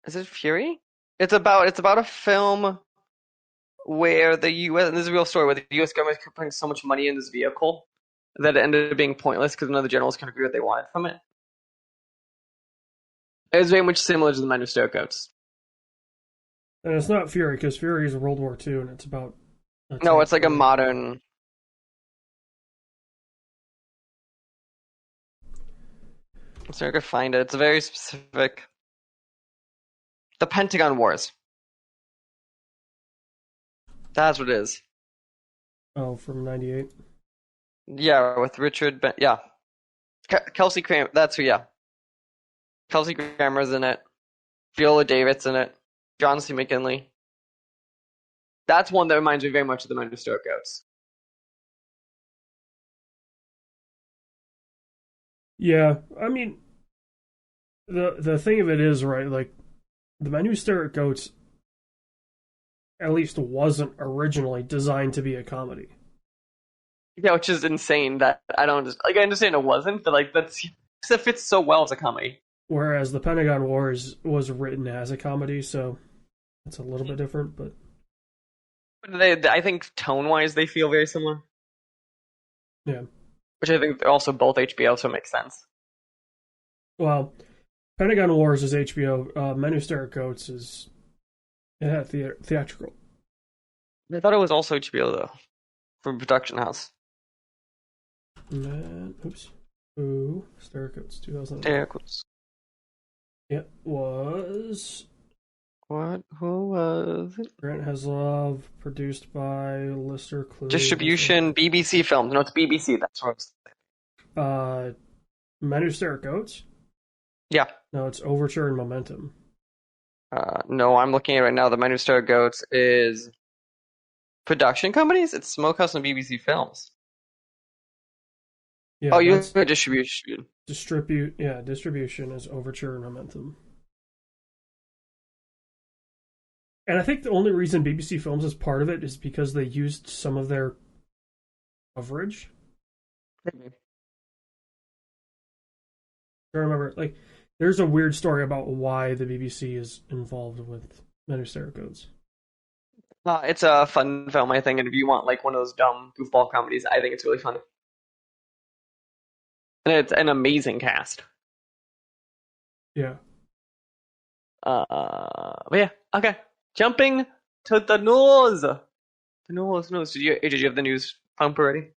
Is it Fury? It's about a film where the U.S. and this is a real story where the U.S. government is putting so much money in this vehicle that it ended up being pointless because none of the generals could agree what they wanted from it. It was very much similar to the Men Who Stare at Goats. And it's not Fury, because Fury is World War II, and it's about a No, tank it's like a fighting. modern. So I could find it. It's a very specific. The Pentagon Wars. That's what it is. Oh, from '98. Yeah, with Richard. Yeah, Kelsey Kramer. That's who. Yeah, Kelsey Grammer's in it. Viola Davis in it. John C. McKinley. That's one that reminds me very much of the Men Who Stare at Goats. Yeah, I mean, the thing of it is, right, like, the Men Who Stare at Goats at least wasn't originally designed to be a comedy. Yeah, which is insane. That I don't like. I understand it wasn't, but like that's it fits so well as a comedy. Whereas the Pentagon Wars was written as a comedy, so it's a little bit different, but I think tone-wise, they feel very similar. yeah. Which I think they're also both HBO, so it makes sense. Well, Pentagon Wars is HBO. Men Who Stare at Goats is theatrical. I thought it was also HBO though, from production house. Oops. Ooh, Stare at Goats, 2000. Yeah, It was what? Who was it? Grant Heslov, produced by Lister Clue. Distribution BBC Films. No, it's BBC. That's what it's. Men Who Stare at Goats? Yeah. No, it's Overture and Momentum. No, I'm looking at it right now. The Men Who Stare at Goats is production companies. It's Smokehouse and BBC Films. Yeah, oh, you have distribution. Distribution is Overture and Momentum. And I think the only reason BBC Films is part of it is because they used some of their coverage. Mm-hmm. I remember, like, there's a weird story about why the BBC is involved with Men Who Stare at Goats. It's a fun film, I think, and if you want like one of those dumb goofball comedies, I think it's really fun. And it's an amazing cast. Yeah. But yeah, okay. Jumping to the news. The news. Did you have the news pump already?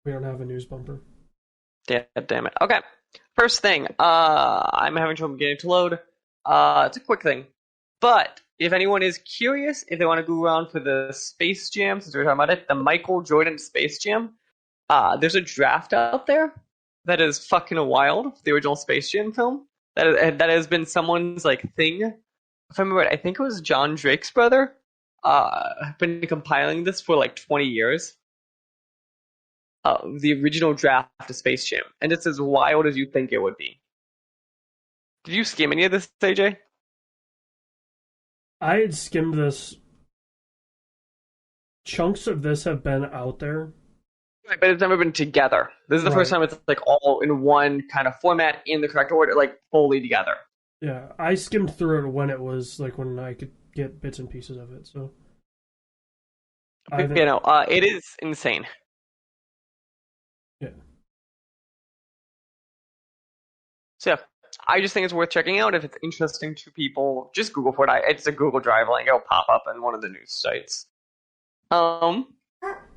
We don't have a news bumper. Yeah, damn it. Okay. First thing, I'm having trouble getting to load. It's a quick thing. But if anyone is curious, if they want to go around for the Space Jam, since we're talking about it, the Michael Jordan Space Jam, there's a draft out there that is fucking wild. The original Space Jam film that has been someone's like thing. If I remember right, I think it was John Drake's brother. Been compiling this for like 20 years. The original draft of Space Jam, and it's as wild as you think it would be. Did you skim any of this, AJ? I had skimmed this. Chunks of this have been out there. Right, but it's never been together. This is the first time it's like all in one kind of format in the correct order, like fully together. Yeah, I skimmed through it when it was like when I could get bits and pieces of it. So, it is insane. Yeah. So yeah, I just think it's worth checking out if it's interesting to people. Just Google for it. It's a Google Drive link. It'll pop up in one of the news sites.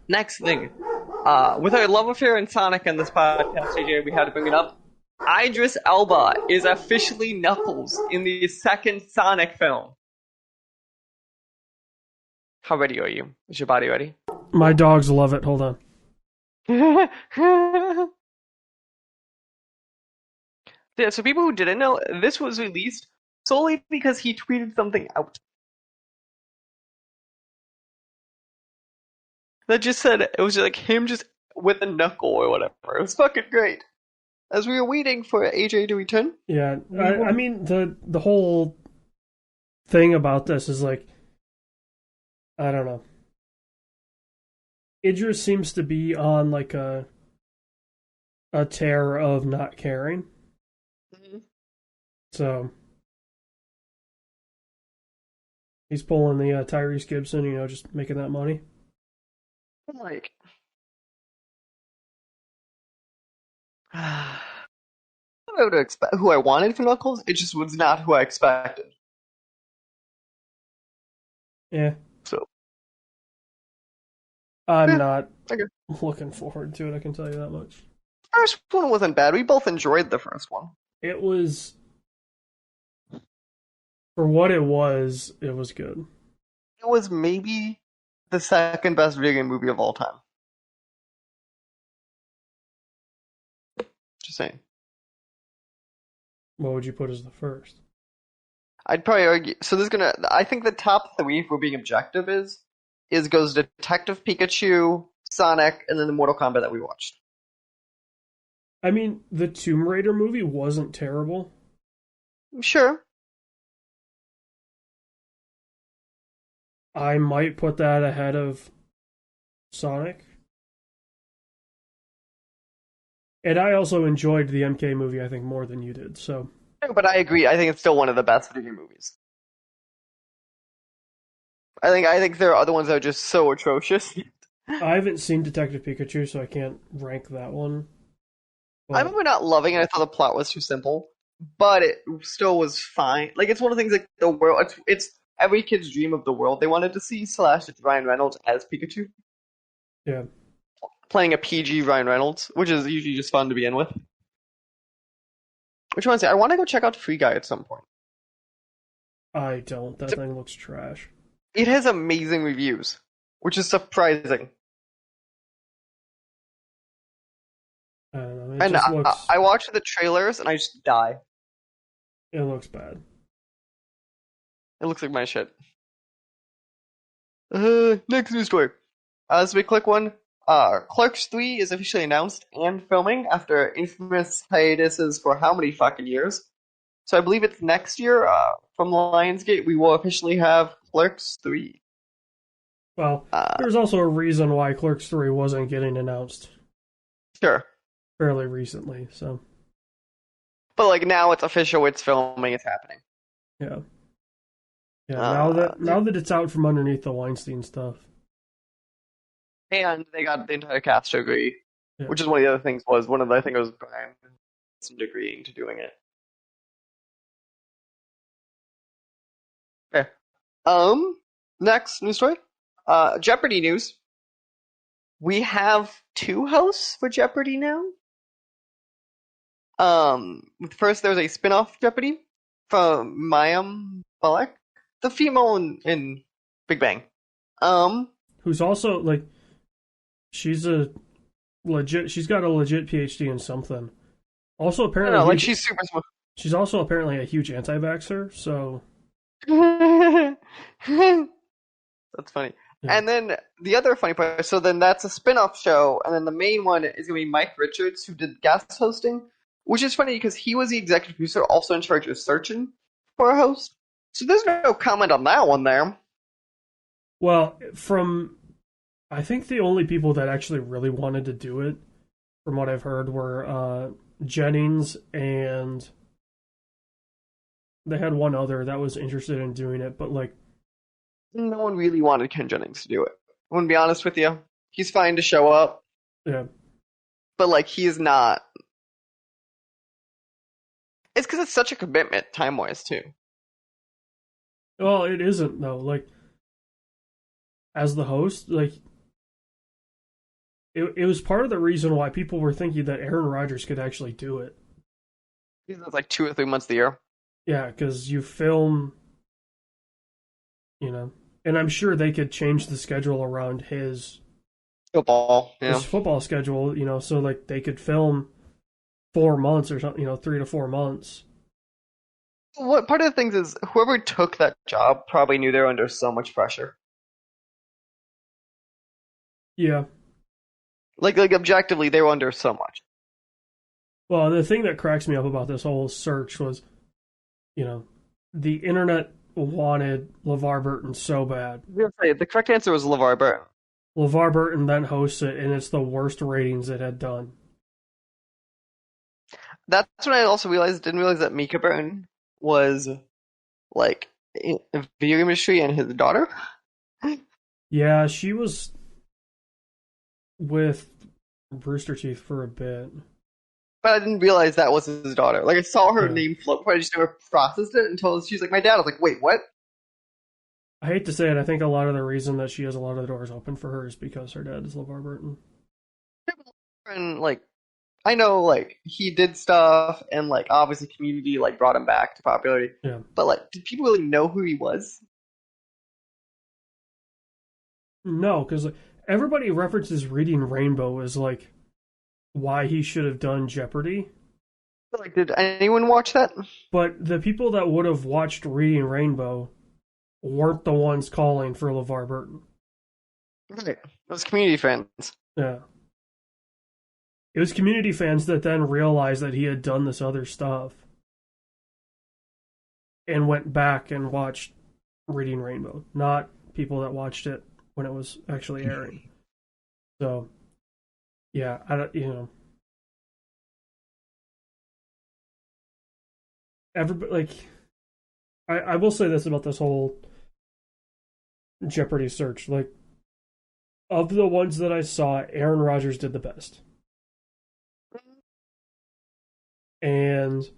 Next thing, with our love affair in Sonic and this podcast, AJ, we had to bring it up. Idris Elba is officially Knuckles in the second Sonic film. How ready are you? Is your body ready? My dogs love it. Hold on. Yeah, so people who didn't know, this was released solely because he tweeted something out. That just said, it was like him just with a knuckle or whatever. It was fucking great. As we were waiting for AJ to return. Yeah, I mean, the whole thing about this is like, I don't know. Idris seems to be on like a tear of not caring. Mm-hmm. So he's pulling the Tyrese Gibson, just making that money. Like, I would expect who I wanted for Knuckles. It just was not who I expected. Yeah, So, I'm yeah, not okay. looking forward to it. I can tell you that much. First one wasn't bad. We both enjoyed the first one. It was for what it was. It was good. It was maybe the second best video game movie of all time. Just saying. What would you put as the first? I'd probably argue. So there's gonna. I think the top three, if we're being objective, is goes Detective Pikachu, Sonic, and then the Mortal Kombat that we watched. I mean, the Tomb Raider movie wasn't terrible. Sure. I might put that ahead of Sonic. And I also enjoyed the MK movie, I think, more than you did. So, But I agree. I think it's still one of the best video game movies. I think there are other ones that are just so atrocious. I haven't seen Detective Pikachu, so I can't rank that one. I But remember not loving it. I thought the plot was too simple, but it still was fine. Like it's one of the things like the world. It's every kid's dream of the world they wanted to see. Slash, it's Ryan Reynolds as Pikachu yeah, playing a PG Ryan Reynolds, which is usually just fun to begin with. Which one? I want to go check out Free Guy at some point. I don't. That thing looks trash. It has amazing reviews, which is surprising. I don't know. It And just looks. I watch the trailers and I just die. It looks bad. It looks like my shit. Next news story. This big quick one. Clerks 3 is officially announced and filming after infamous hiatuses for how many fucking years? So I believe it's next year. From Lionsgate, we will officially have Clerks 3. Well, there's also a reason why Clerks 3 wasn't getting announced Sure. fairly recently. So, But like now it's official, it's filming, it's happening. yeah. Yeah, now that it's out from underneath the Weinstein stuff. And they got the entire cast to agree. Yeah. Which is one of the other things was one of the, I think it was Brian agreeing to doing it. Okay. Next news story. Jeopardy news. We have two hosts for Jeopardy now. First there's a spin-off Jeopardy from Mayim Balek, the female in Big Bang. Who's also like, she's got a legit PhD in something. Also, I apparently, don't know, like she's super smart. she's also apparently a huge anti-vaxxer. So That's funny. yeah. And then the other funny part, so then that's a spin-off show, and then the main one is going to be Mike Richards, who did guest hosting, which is funny because he was the executive producer, also in charge of searching for a host. So there's no comment on that one there. Well, I think the only people that actually really wanted to do it, from what I've heard, were Jennings, and they had one other that was interested in doing it, but like, No one really wanted Ken Jennings to do it. I'm going to be honest with you. He's fine to show up, yeah, but like he's not. It's because it's such a commitment time-wise too. well, it isn't though. Like, as the host, like, it was part of the reason why people were thinking that Aaron Rodgers could actually do it. He's like 2 or 3 months a year. Yeah, because you film, and I'm sure they could change the schedule around his Football, yeah. football schedule, so like they could film 4 months or something, 3 to 4 months. What part of the things is whoever took that job probably knew they were under so much pressure. Yeah. Like objectively, they were under so much. Well, the thing that cracks me up about this whole search was, the internet wanted LeVar Burton so bad. I was gonna say, the correct answer was LeVar Burton. LeVar Burton then hosts it, and it's the worst ratings it had done. That's when I also didn't realize that Mika Burton was like in the video game industry and his daughter. Yeah, she was with Rooster Teeth for a bit. but I didn't realize that was his daughter. Like I saw her Yeah. name float, but I just never processed it until she's like my dad. I was like, wait, what? I hate to say it, I think a lot of the reason that she has a lot of the doors open for her is because her dad is LeVar Burton. And like I know like he did stuff and like obviously Community like brought him back to popularity. Yeah. But like did people really know who he was? No, because everybody references Reading Rainbow as like why he should have done Jeopardy. Like did anyone watch that? But the people that would have watched Reading Rainbow weren't the ones calling for LeVar Burton. Right. Those Community fans. Yeah. It was Community fans that then realized that he had done this other stuff and went back and watched Reading Rainbow, not people that watched it when it was actually airing. So, yeah, I don't, everybody, like, I will say this about this whole Jeopardy search. Like, of the ones that I saw, Aaron Rodgers did the best. And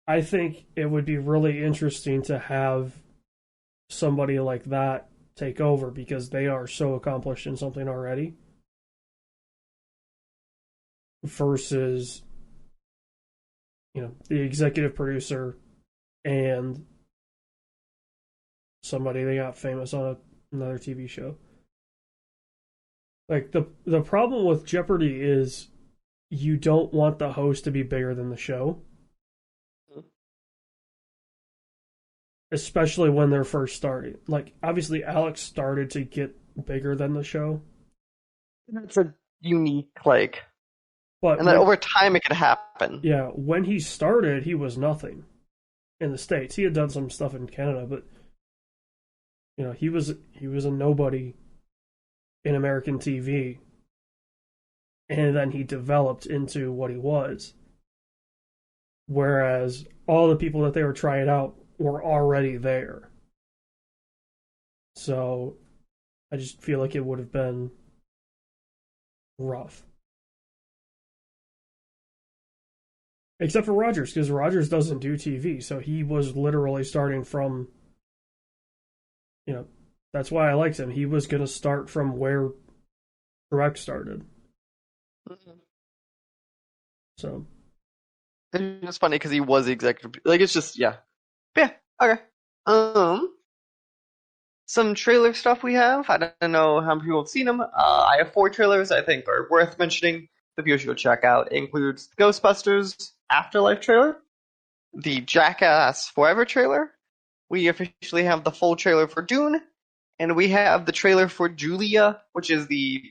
I think it would be really interesting to have somebody like that take over because they are so accomplished in something already versus the executive producer and somebody they got famous on another TV show. Like the problem with Jeopardy is you don't want the host to be bigger than the show. Especially when they're first starting. Like, obviously, Alex started to get bigger than the show. It's a unique, like, But and then over time it could happen. Yeah, when he started, he was nothing in the States. He had done some stuff in Canada, but he was a nobody in American TV. And then he developed into what he was. Whereas all the people that they were trying out were already there. So I just feel like it would have been rough. Except for Rogers, because Rogers doesn't do TV, so he was literally starting from, that's why I liked him. He was going to start from where Truex started. Mm-hmm. So. It's funny because he was the executive. Like, it's just, yeah. Okay. Some trailer stuff we have. I don't know how many people have seen them. I have 4 trailers I think are worth mentioning. The viewers should go check out. It includes the Ghostbusters Afterlife trailer, the Jackass Forever trailer. We officially have the full trailer for Dune, and we have the trailer for Julia, which is the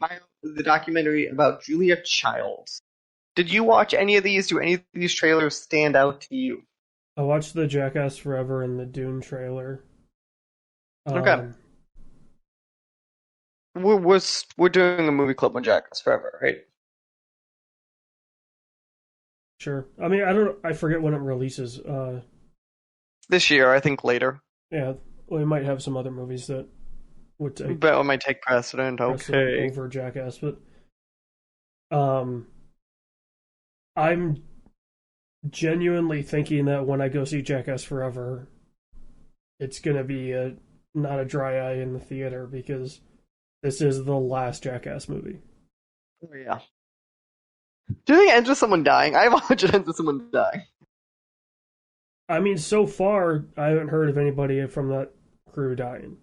documentary about Julia Childs. Did you watch any of these? Do any of these trailers stand out to you? I watched the Jackass Forever and the Dune trailer. Okay. We're doing a movie club on Jackass Forever, right? Sure. I mean, I forget when it releases. This year, I think later. Yeah, we might have some other movies that would take. But it might take precedent. Okay. Over Jackass, but I'm genuinely thinking that when I go see Jackass Forever, it's gonna be not a dry eye in the theater because this is the last Jackass movie. Oh, yeah. Do you think it ends with someone dying? I watch it ends with someone dying. I mean, so far, I haven't heard of anybody from that crew dying.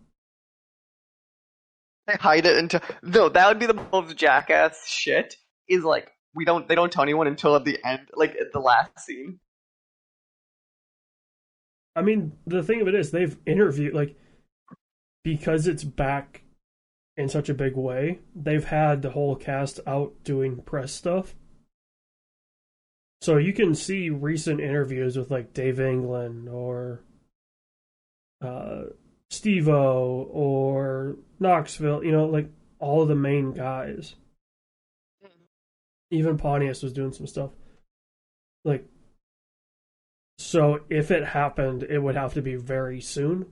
They hide it until no. That would be the most Jackass shit. Is like they don't tell anyone until at the end, like at the last scene. I mean, the thing of it is, they've interviewed because it's back in such a big way. They've had the whole cast out doing press stuff. So you can see recent interviews with Dave England or Steve-O or Knoxville, all of the main guys. Even Pontius was doing some stuff. So if it happened, it would have to be very soon.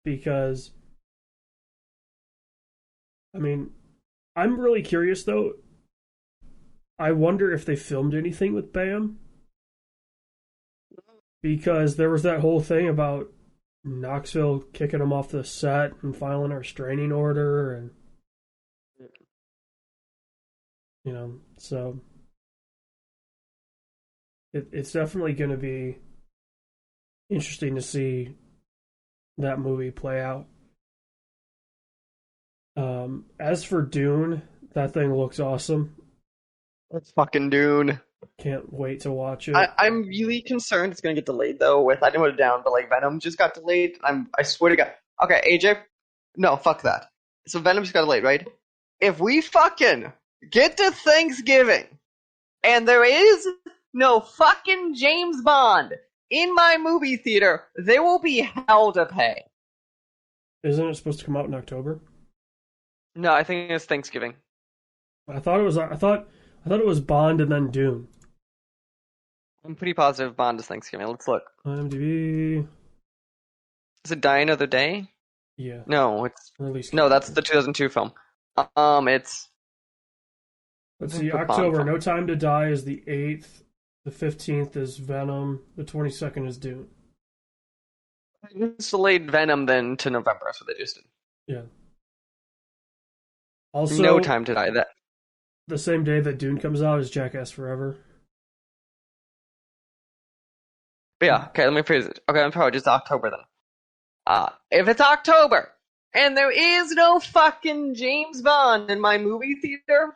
Because, I mean, I'm really curious though. I wonder if they filmed anything with Bam, because there was that whole thing about Knoxville kicking him off the set and filing a restraining order, and so it's definitely going to be interesting to see that movie play out. As for Dune, that thing looks awesome. That's fucking Dune. Can't wait to watch it. I'm really concerned it's gonna get delayed though. I didn't put it down, but like Venom just got delayed. I swear to God. Okay, AJ. No, fuck that. So Venom just got delayed, right? If we fucking get to Thanksgiving and there is no fucking James Bond in my movie theater, there will be hell to pay. Isn't it supposed to come out in October? No, I think it's Thanksgiving. I thought it was Bond and then Dune. I'm pretty positive Bond is Thanksgiving. Let's look. IMDb. Is it Die Another Day? Yeah. No, it's release. No, that's the 2002 film. It's. Let's see. October. No Time to Die is the 8th. The 15th is Venom. The 22nd is Dune. It's delayed Venom then to November. That's what they just did. Yeah. Also, No Time to Die. That the same day that Dune comes out is Jackass Forever. But yeah, okay, let me phrase it. Okay, I'm probably just October then. If it's October and there is no fucking James Bond in my movie theater,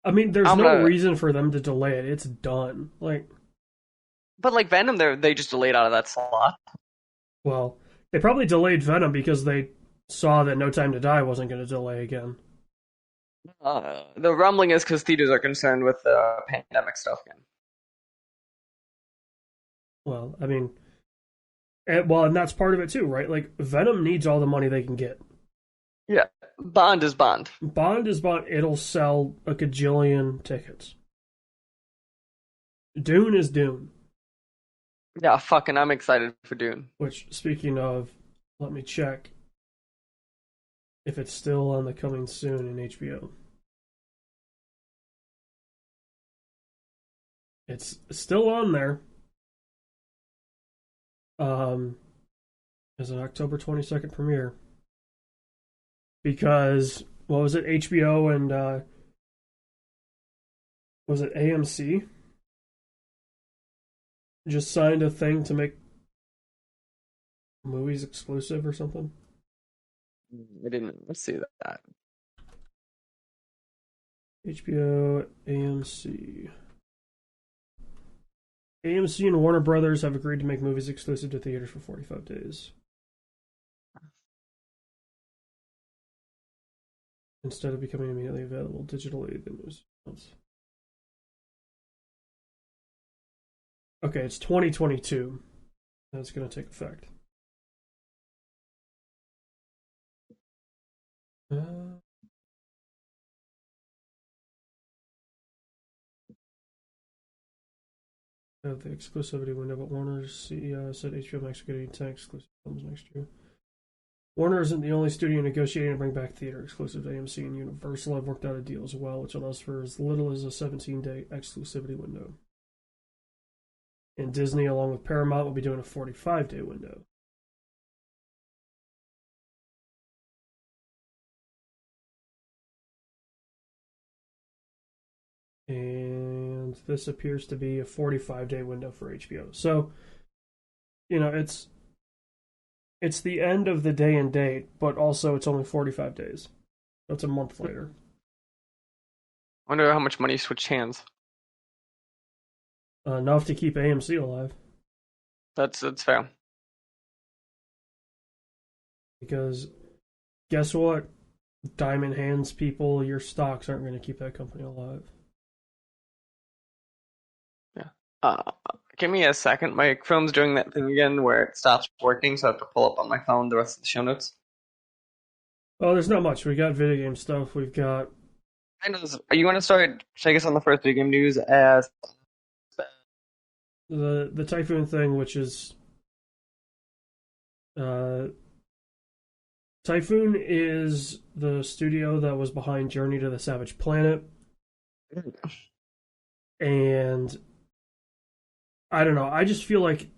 I mean, there's no reason for them to delay it. It's done. But like Venom, they just delayed out of that slot. Well, they probably delayed Venom because they saw that No Time to Die wasn't going to delay again. The rumbling is because theaters are concerned with pandemic stuff again. Well, I mean, and that's part of it too, right? Like, Venom needs all the money they can get. Yeah, Bond is Bond. Bond is Bond. It'll sell a gajillion tickets. Dune is Dune. Yeah, fucking, I'm excited for Dune. Which, speaking of, let me check if it's still on the coming soon in HBO. It's still on there. As an October 22nd premiere. Because, what was it, HBO and, was it AMC? Just signed a thing to make movies exclusive or something? I didn't see that. HBO, AMC. AMC and Warner Brothers have agreed to make movies exclusive to theaters for 45 days. Instead of becoming immediately available digitally, the news. Okay, it's 2022. That's going to take effect. Of the exclusivity window, but Warner's CEO said HBO Max will get 10 exclusive films next year. Warner isn't the only studio negotiating to bring back theater exclusive. AMC and Universal have worked out a deal as well, which allows for as little as a 17-day exclusivity window. And Disney, along with Paramount, will be doing a 45-day window. And this appears to be a 45-day window for HBO. So, it's the end of the day and date, but also it's only 45 days. That's a month later. I wonder how much money switched hands. Enough to keep AMC alive. That's fair. Because guess what? Diamond hands people, your stocks aren't going to keep that company alive. Give me a second. My Chrome's doing that thing again where it stops working, so I have to pull up on my phone the rest of the show notes. Oh, there's not much. We got video game stuff. We've got. Are you going to start? Take us on the first video game news as the Typhoon thing, which is Typhoon is the studio that was behind Journey to the Savage Planet, And I don't know. I just feel like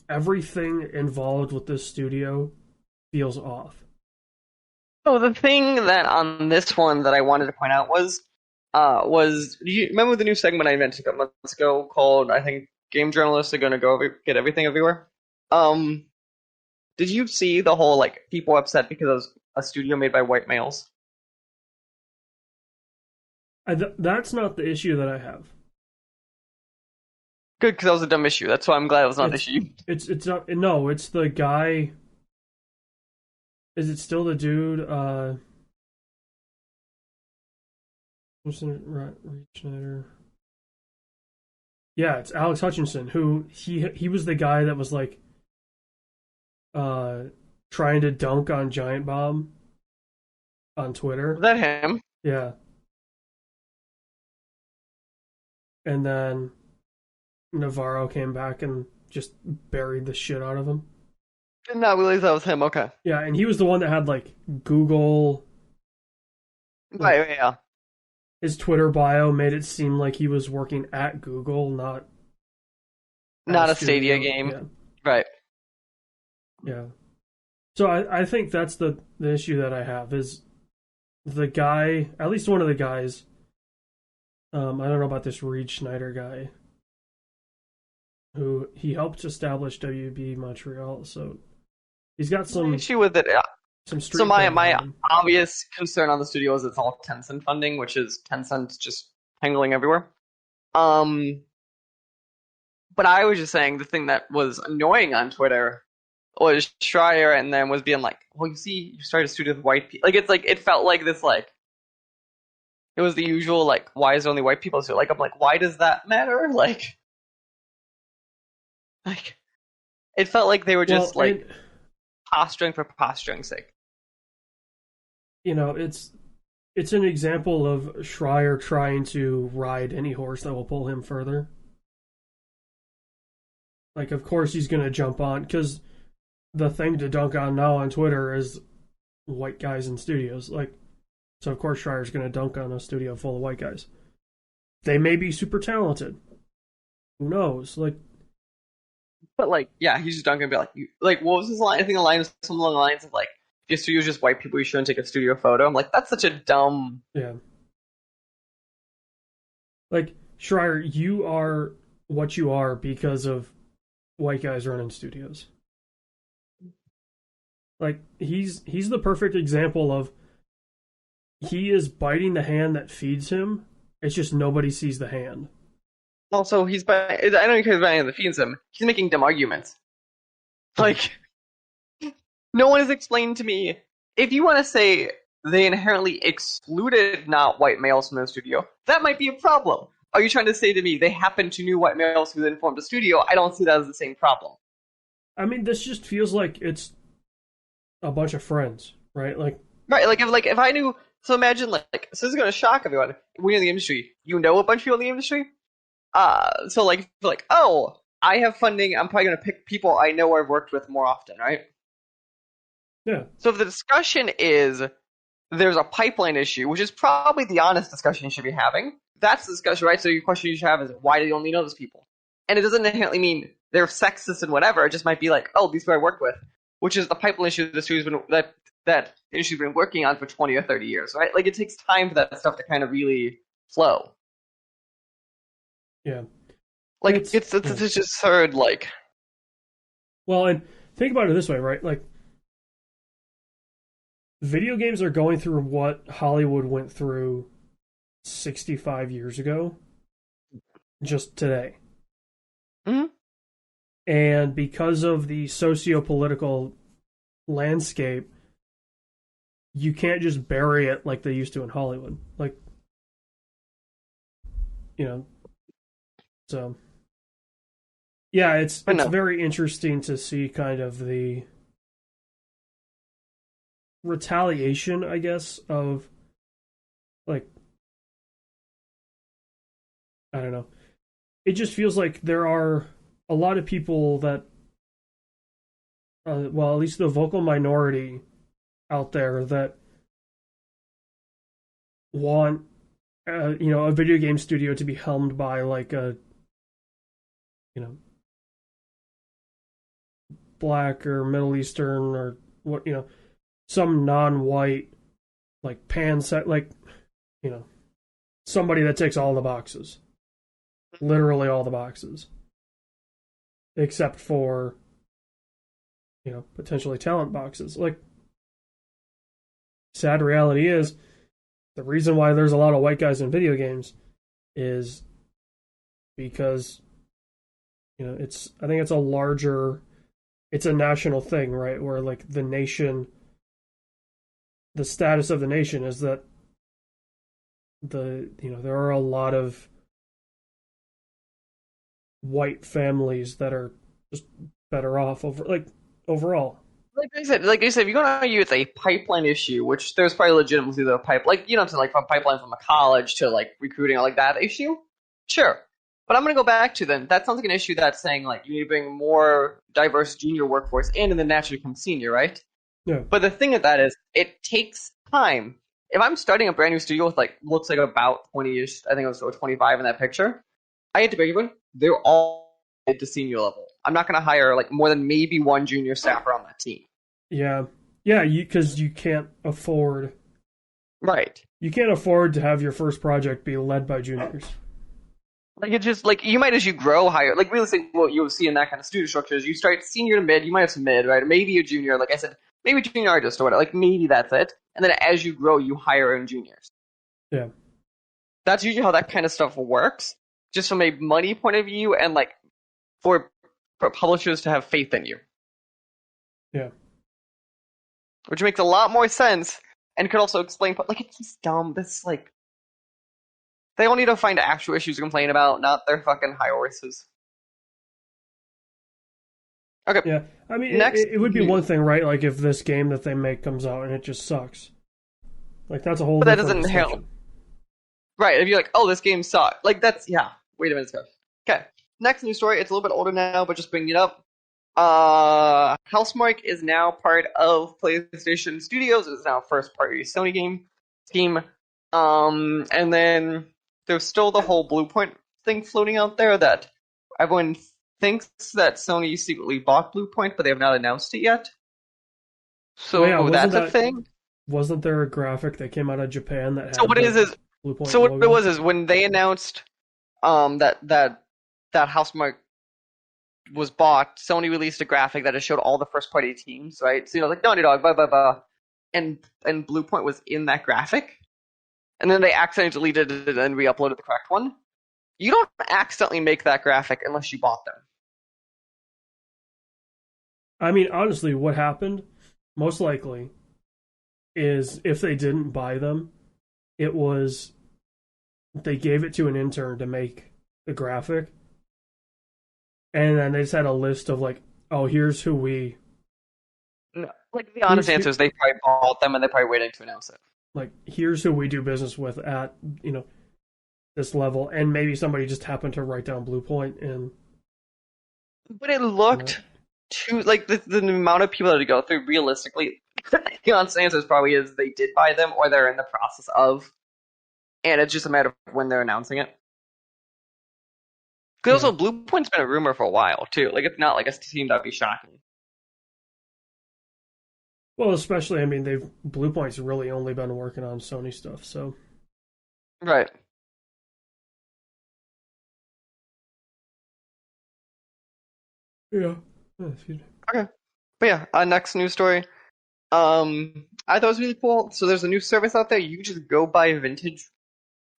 everything involved with this studio feels off. So the thing that on this one that I wanted to point out was do you remember the new segment I invented a couple months ago called I think game journalists are gonna get everything everywhere? Um, did you see the whole like people upset because it was a studio made by white males? That's not the issue that I have. Good, because that was a dumb issue. That's why I'm glad it was not an It's issue. it's not no. It's the guy. Is it still the dude? What's the Reed Schneider? Yeah, it's Alex Hutchinson. Who he was the guy that was like uh trying to dunk on Giant Bomb on Was Twitter. that him? Yeah, and then Navarro came back and just buried the shit out of him. Did not realize that was him. Okay. Yeah, and he was the one that had like Google, like Right, yeah. his Twitter bio made it seem like he was working at Google, not at a Not a Stadia studio. game. Yeah, Right. yeah. So I think that's the issue that I have is the guy, at least one of the guys. I don't know about this Reed Schneider guy, who he helped establish WB Montreal. So he's got My some issue with it. some So street my cred my behind him. obvious concern on the studio is it's all Tencent funding, which is Tencent just tangling everywhere. Um, but I was just saying the thing that was annoying on Twitter was Schreier, and then was being like, "Well, you see, you started a studio with white people." Like it's like it felt like this like it was the usual like, why is there only white people? So like I'm like, why does that matter? Like it felt like they were Well, just like posturing for posturing's sake. it's an example of Schreier trying to ride any horse that will pull him further. Like, of course he's gonna jump on because the thing to dunk on now on Twitter is white guys in studios. Like, so of course Schreier's gonna dunk on a studio full of white guys. They may be super talented. Who knows? Like, But like, yeah, he's just not gonna be like, like, what was his line? I think the line was something along the lines of like, if your studio's just white people, you shouldn't take a studio photo. I'm like, that's such a dumb. yeah, like Schreier, you are what you are because of white guys running studios. Like he's the perfect example of he is biting the hand that feeds him. It's just nobody sees the hand. Also, I don't know if he's buying the feeds him. He's making dumb arguments. Like, no one has explained to me if you want to say they inherently excluded not white males from the studio, that might be a problem. Are you trying to say to me they happen to knew white males who then formed a studio? I don't see that as the same problem. I mean, this just feels like it's a bunch of friends, right? Like, Right, like if I knew, so imagine like so this is gonna shock everyone. We're in the industry. You know a bunch of people in the industry. So like oh, I have funding. I'm probably gonna pick people I know I've worked with more often, right? yeah, So if the discussion is there's a pipeline issue, which is probably the honest discussion you should be having. That's the discussion, right? So your question you should have is why do you only know those people? And it doesn't inherently mean they're sexist and whatever. It just might be like, oh, these people I worked with, which is the pipeline issue that the industry's been working on for 20 or 30 years, right? Like it takes time for that stuff to kind of really flow. yeah. Like It's it's yeah. just absurd. Like Well, and think about it this way, right? Like, video games are going through what Hollywood went through 65 years ago, just today. mhm. And because of the socio-political landscape, you can't just bury it like they used to in Hollywood. Like, so yeah, it's But no, very interesting to see kind of the retaliation, I guess, of like, I don't know. It just feels like there are a lot of people that well, at least the vocal minority out there that want a video game studio to be helmed by like a, you know, black or Middle Eastern or what, some non-white like like, you know, somebody that ticks all the boxes, literally all the boxes, except for, potentially talent boxes. Like, sad reality is the reason why there's a lot of white guys in video games is because, I think it's a national thing, right? Where like the status of the nation is that there are a lot of white families that are just better off overall. Like I said, if you're going to argue it's a pipeline issue, which there's probably legitimately the pipe, like to like from pipeline from a college to like recruiting or like that issue, sure. But I'm going to go back to then. That sounds like an issue that's saying like you need to bring more diverse junior workforce in and then naturally become senior, right? Yeah. But the thing with that is, it takes time. If I'm starting a brand new studio with like looks like about 20-ish, I think it was 25 in that picture, I had to bring everyone. They're all at the senior level. I'm not going to hire like more than maybe one junior staffer on that team. Yeah, because you can't afford. Right. You can't afford to have your first project be led by juniors. Like it's just like you might as you grow higher. Like realistically, what you'll see in that kind of studio structure is you start senior to mid. You might have some mid, right? Or maybe a junior. Like I said, maybe junior artist or whatever. Like maybe that's it. And then as you grow, you hire in juniors. Yeah. That's usually how that kind of stuff works. Just from a money point of view, and like for publishers to have faith in you. Yeah. Which makes a lot more sense, and could also explain. But like, it's just dumb. This like, they all need to find actual issues to complain about, not their fucking high horses. Okay. Yeah, I mean, Next, it would be one thing, right? Like if this game that they make comes out and it just sucks. Like that's a whole. But that different doesn't discussion. help. Right? If you're like, oh, this game sucks. Like that's Wait a minute, Scott. Okay. Next news story. It's a little bit older now, but just bringing it up. Housemarque is now part of PlayStation Studios. It's now a first-party Sony team. And then there's still the whole Bluepoint thing floating out there that everyone thinks that Sony secretly bought Bluepoint, but they have not announced it yet. So that's a thing. Wasn't there a graphic that came out of Japan that had so what it is Bluepoint so what logo? it was is when they announced that Housemarque was bought, Sony released a graphic that showed all the first party teams, right? So like Naughty Dog, blah blah blah, and Bluepoint was in that graphic, and then they accidentally deleted it and re-uploaded the correct one. You don't accidentally make that graphic unless you bought them. I mean, honestly, what happened most likely is if they didn't buy them, it was they gave it to an intern to make the graphic. And then they just had a list of like, oh, here's who we. No, like the honest answer is they probably bought them and they're probably waiting to announce it. Like, here's who we do business with at this level, and maybe somebody just happened to write down Bluepoint and. But it looked too like the amount of people that go through. Realistically, the honest answer probably is they did buy them or they're in the process of, and it's just a matter of when they're announcing it. Because also, Bluepoint's been a rumor for a while, too. Like, it's not like a team that'd be shocking. Well, especially, I mean, Bluepoint's really only been working on Sony stuff, so. Right. Yeah. Oh, excuse me. Okay. But yeah, next news story. I thought it was really cool. So there's a new service out there. You can just go buy vintage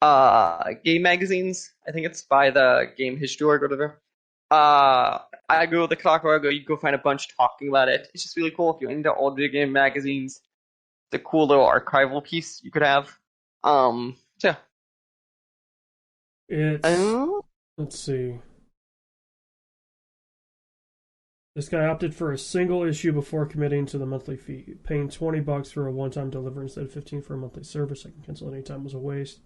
game magazines. I think it's by the Game History or whatever. I go to the Clockwork, you go find a bunch talking about it. It's just really cool if you're into old video game magazines. It's a cool little archival piece you could have. So yeah. Let's see. This guy opted for a single issue before committing to the monthly fee, paying $20 for a one-time delivery instead of $15 for a monthly service. I can cancel any time was a waste.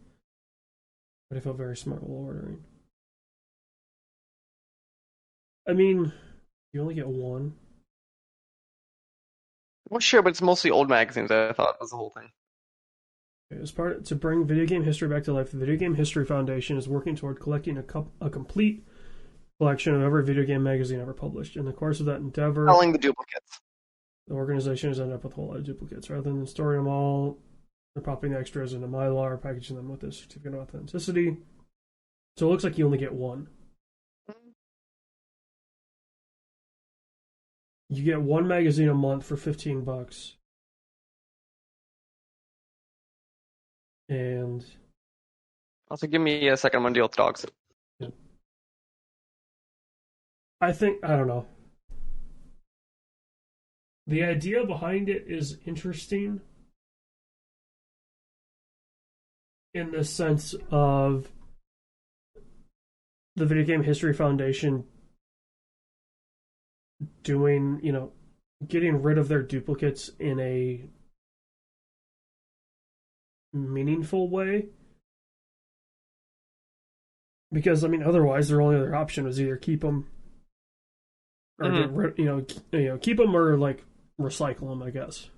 But I felt very smart while ordering. I mean, you only get one. Well, sure, but it's mostly old magazines. I thought was the whole thing. As part to bring video game history back to life, the Video Game History Foundation is working toward collecting a complete collection of every video game magazine ever published. In the course of that endeavor, Selling the duplicates. the organization has ended up with a whole lot of duplicates. Rather than storing them all, they're popping the extras into Mylar, packaging them with a certificate of authenticity. So it looks like you only get one. You get one magazine a month for $15. And Also, give me a second. I'm gonna deal with dogs. I don't know. The idea behind it is interesting in the sense of the Video Game History Foundation doing, getting rid of their duplicates in a meaningful way. Because, otherwise their only other option was either keep them or get rid, keep them or like recycle them, I guess.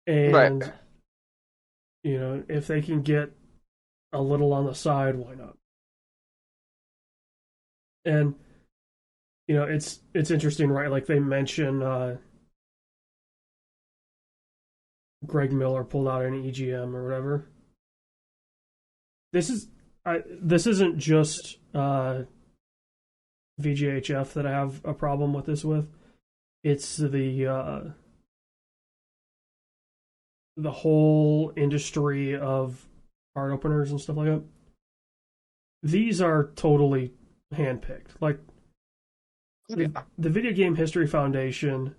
And Right. If they can get a little on the side, why not? And it's interesting, right? Like they mention Greg Miller pulled out an EGM or whatever. This isn't just VGHF that I have a problem with this with. It's the whole industry of card openers and stuff like that. These are totally handpicked. Like the Video Game History Foundation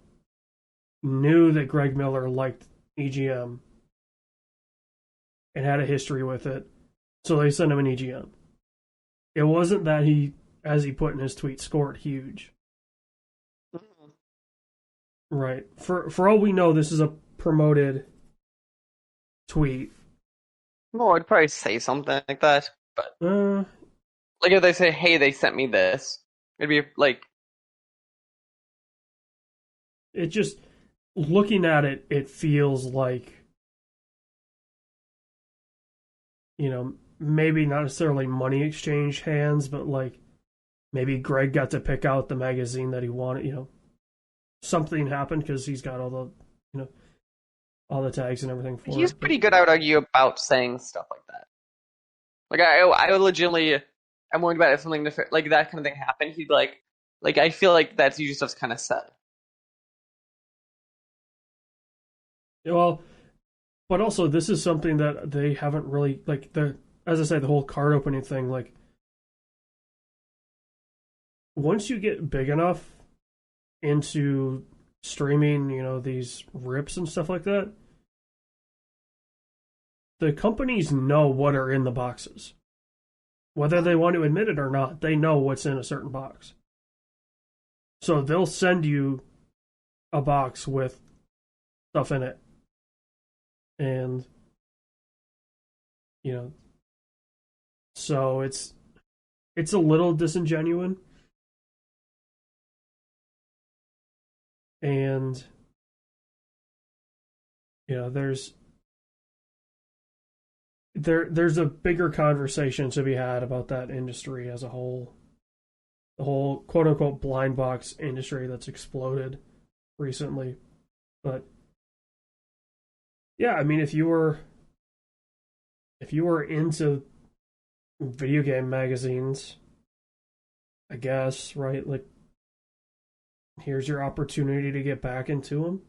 knew that Greg Miller liked EGM and had a history with it, so they sent him an EGM. It wasn't that he, as he put in his tweet, scored huge. Right. For all we know, this is a promoted tweet. Well, I'd probably say something like that, but like if they say, "Hey, they sent me this," it'd be like, it just looking at it, it feels like maybe not necessarily money exchange hands, but like maybe Greg got to pick out the magazine that he wanted. Something happened because he's got all the all the tags and everything for he's it. pretty good, I would argue, about saying stuff like that. Like I would legitimately, I'm worried about if something like that kind of thing happened. He'd like I feel like that's usually stuff's kind of said. Well, but also this is something that they haven't really like as I say, the whole card opening thing. Like once you get big enough into streaming, these rips and stuff like that, the companies know what are in the boxes. Whether they want to admit it or not, they know what's in a certain box. So they'll send you a box with stuff in it. And so it's a little disingenuous. And there's a bigger conversation to be had about that industry as a whole. The whole quote unquote blind box industry that's exploded recently. But yeah, if you were into video game magazines, I guess, right? Like here's your opportunity to get back into them.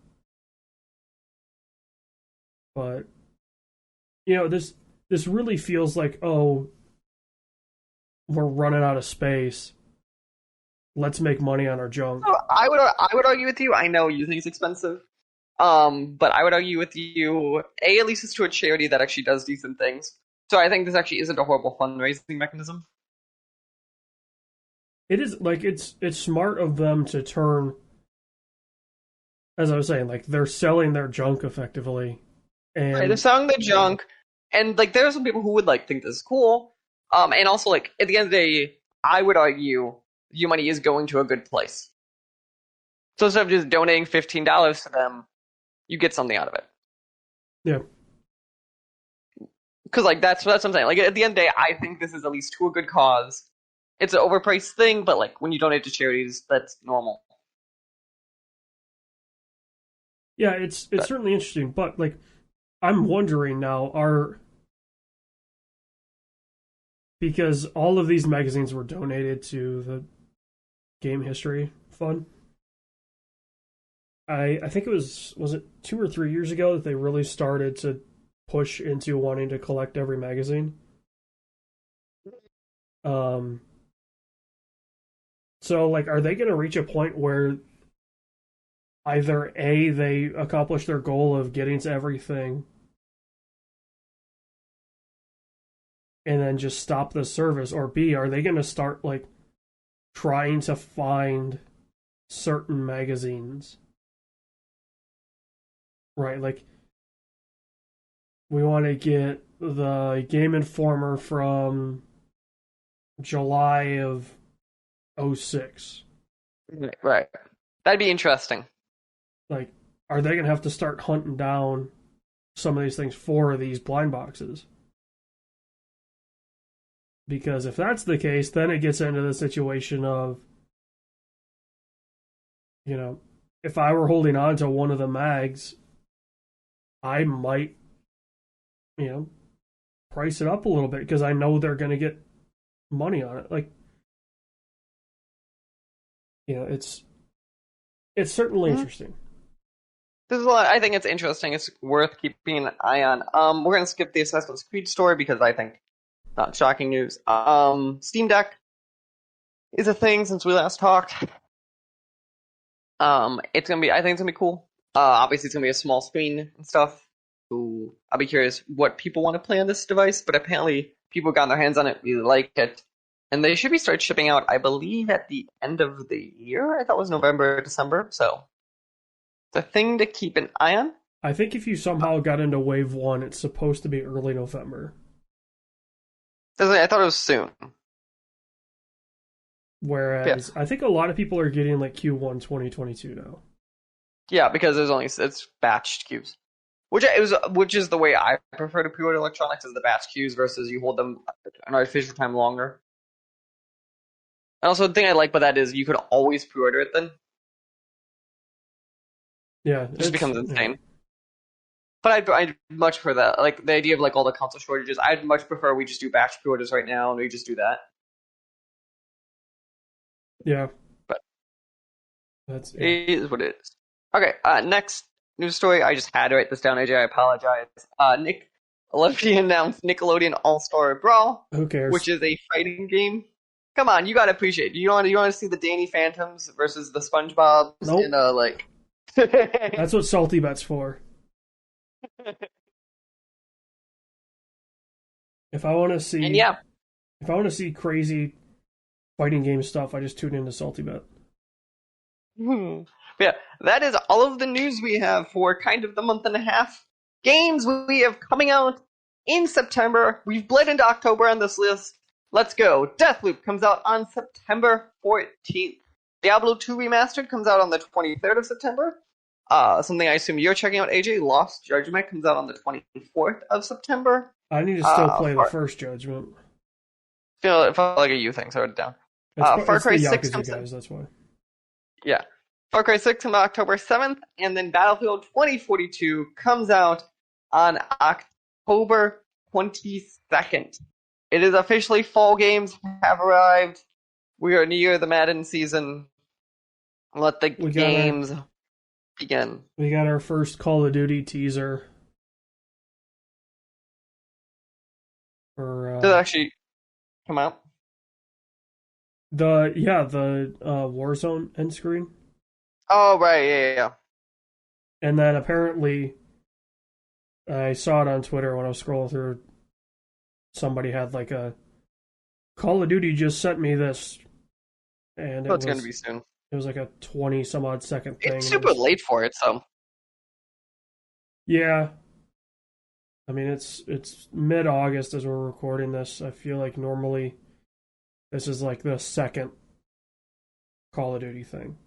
But this really feels like, oh, we're running out of space. Let's make money on our junk. So I would argue with you. I know you think it's expensive, but I would argue with you. At least it's to a charity that actually does decent things. So I think this actually isn't a horrible fundraising mechanism. It is like it's smart of them to turn, as I was saying, like they're selling their junk effectively, and Right, they're selling their junk, and like there are some people who would like think this is cool. And also like at the end of the day, I would argue your money is going to a good place. So instead of just donating $15 to them, you get something out of it. yeah, Because like that's what I'm saying. Like at the end of the day, I think this is at least to a good cause. It's an overpriced thing, but like when you donate to charities, that's normal. Yeah, it's But certainly interesting, but like I'm wondering now, are because all of these magazines were donated to the Game History Fund. I think was it 2 or 3 years ago that they really started to push into wanting to collect every magazine. Um, so like, are they going to reach a point where either A, they accomplish their goal of getting to everything and then just stop the service, or B, are they going to start like trying to find certain magazines, right? Like, we want to get the Game Informer from July of '06. right, that'd be interesting. Like, are they going to have to start hunting down some of these things for these blind boxes? Because if that's the case, then it gets into the situation of, you know, if I were holding on to one of the mags, I might, you know, price it up a little bit because I know they're going to get money on it. Like, it's certainly Mhm. interesting. This is a lot. I think it's interesting. It's worth keeping an eye on. We're gonna skip the Assassin's Creed story because I think not shocking news. Steam Deck is a thing since we last talked. It's gonna be. I think it's gonna be cool. Obviously it's gonna be a small screen and stuff. Ooh, I'll be curious what people want to play on this device, but apparently people got their hands on it, really like it, and they should be start shipping out. I believe at the end of the year. I thought it was November, December. So it's a thing to keep an eye on. I think if you somehow got into Wave 1, it's supposed to be early November. I thought it was soon. Yeah, Whereas I think a lot of people are getting like Q1 2022 now. yeah, because it's batched queues, which is the way I prefer to pre-order electronics is the batch queues versus you hold them an artificial time longer. And also the thing I like about that is you could always pre-order it then. It Yeah, just it's becomes yeah. insane. But I'd much prefer that. Like the idea of like all the console shortages. I'd much prefer we just do batch pre-orders right now and we just do that. Yeah, But that's yeah. it is what it is. Okay, next news story. I just had to write this down, AJ. I apologize. Nickelodeon announced Nickelodeon All Star Brawl, Who which cares? is a fighting game. Come on, you gotta appreciate. You want to see the Danny Phantoms versus the SpongeBob's in Nope. a like. That's what Salty Bet's for. If I want to And see yeah, if I want to see crazy fighting game stuff, I just tune into Salty Bet. hmm. Yeah, that is all of the news we have for kind of the month and a half. Games we have coming out in September. We've bled into October on this list. Let's go. Deathloop comes out on September 14th. Diablo 2 Remastered comes out on the 23rd of September. Something I assume you're checking out, AJ. Lost Judgment comes out on the 24th of September. I need to still play the Far, first Judgment. it felt like a you thing, so I wrote it down. Far It's the Cry 6 Yakuza comes out. guys. That's why. Yeah. Far Cry 6 comes out October 7th, and then Battlefield 2042 comes out on October 22nd. It is officially fall games have arrived. We are near the Madden season. Let the We got our games begin. we got our first Call of Duty teaser for Did it actually come out? the Warzone end screen, Oh, right, yeah. and then apparently I saw it on Twitter when I was scrolling through. Somebody had like a Call of Duty just sent me this, and Oh, it's going to be soon. it was like a 20 some odd second thing, It's and it super was late for it, so. yeah. I mean, it's mid August as we're recording this. I feel like normally this is like the second Call of Duty thing,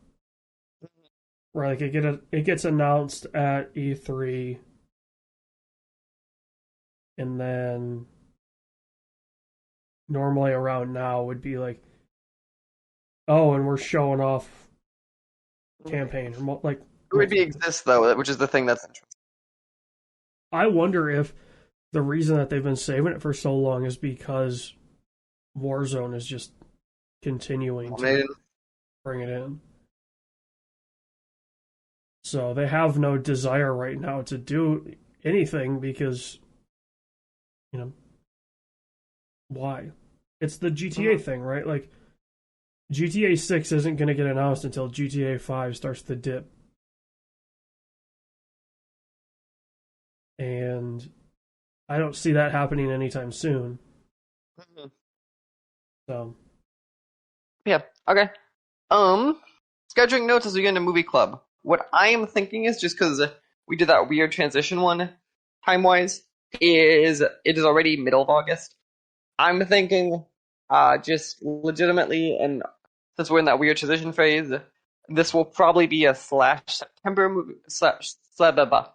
where like it gets announced at E3, and then normally around now would be like, oh, and we're showing off campaign or like. It would be exist though, which is the thing that's interesting. I wonder if the reason that they've been saving it for so long is because Warzone is just continuing to bring it in. So they have no desire right now to do anything because, why? It's the GTA thing, right? Like, GTA 6 isn't going to get announced until GTA 5 starts to dip. And I don't see that happening anytime soon. So. Yeah, okay. Scheduling notes as we get into movie club. What I am thinking is, just because we did that weird transition one, time-wise, it is already middle of August. I'm thinking, just legitimately, and since we're in that weird transition phase, this will probably be a /September movie, /September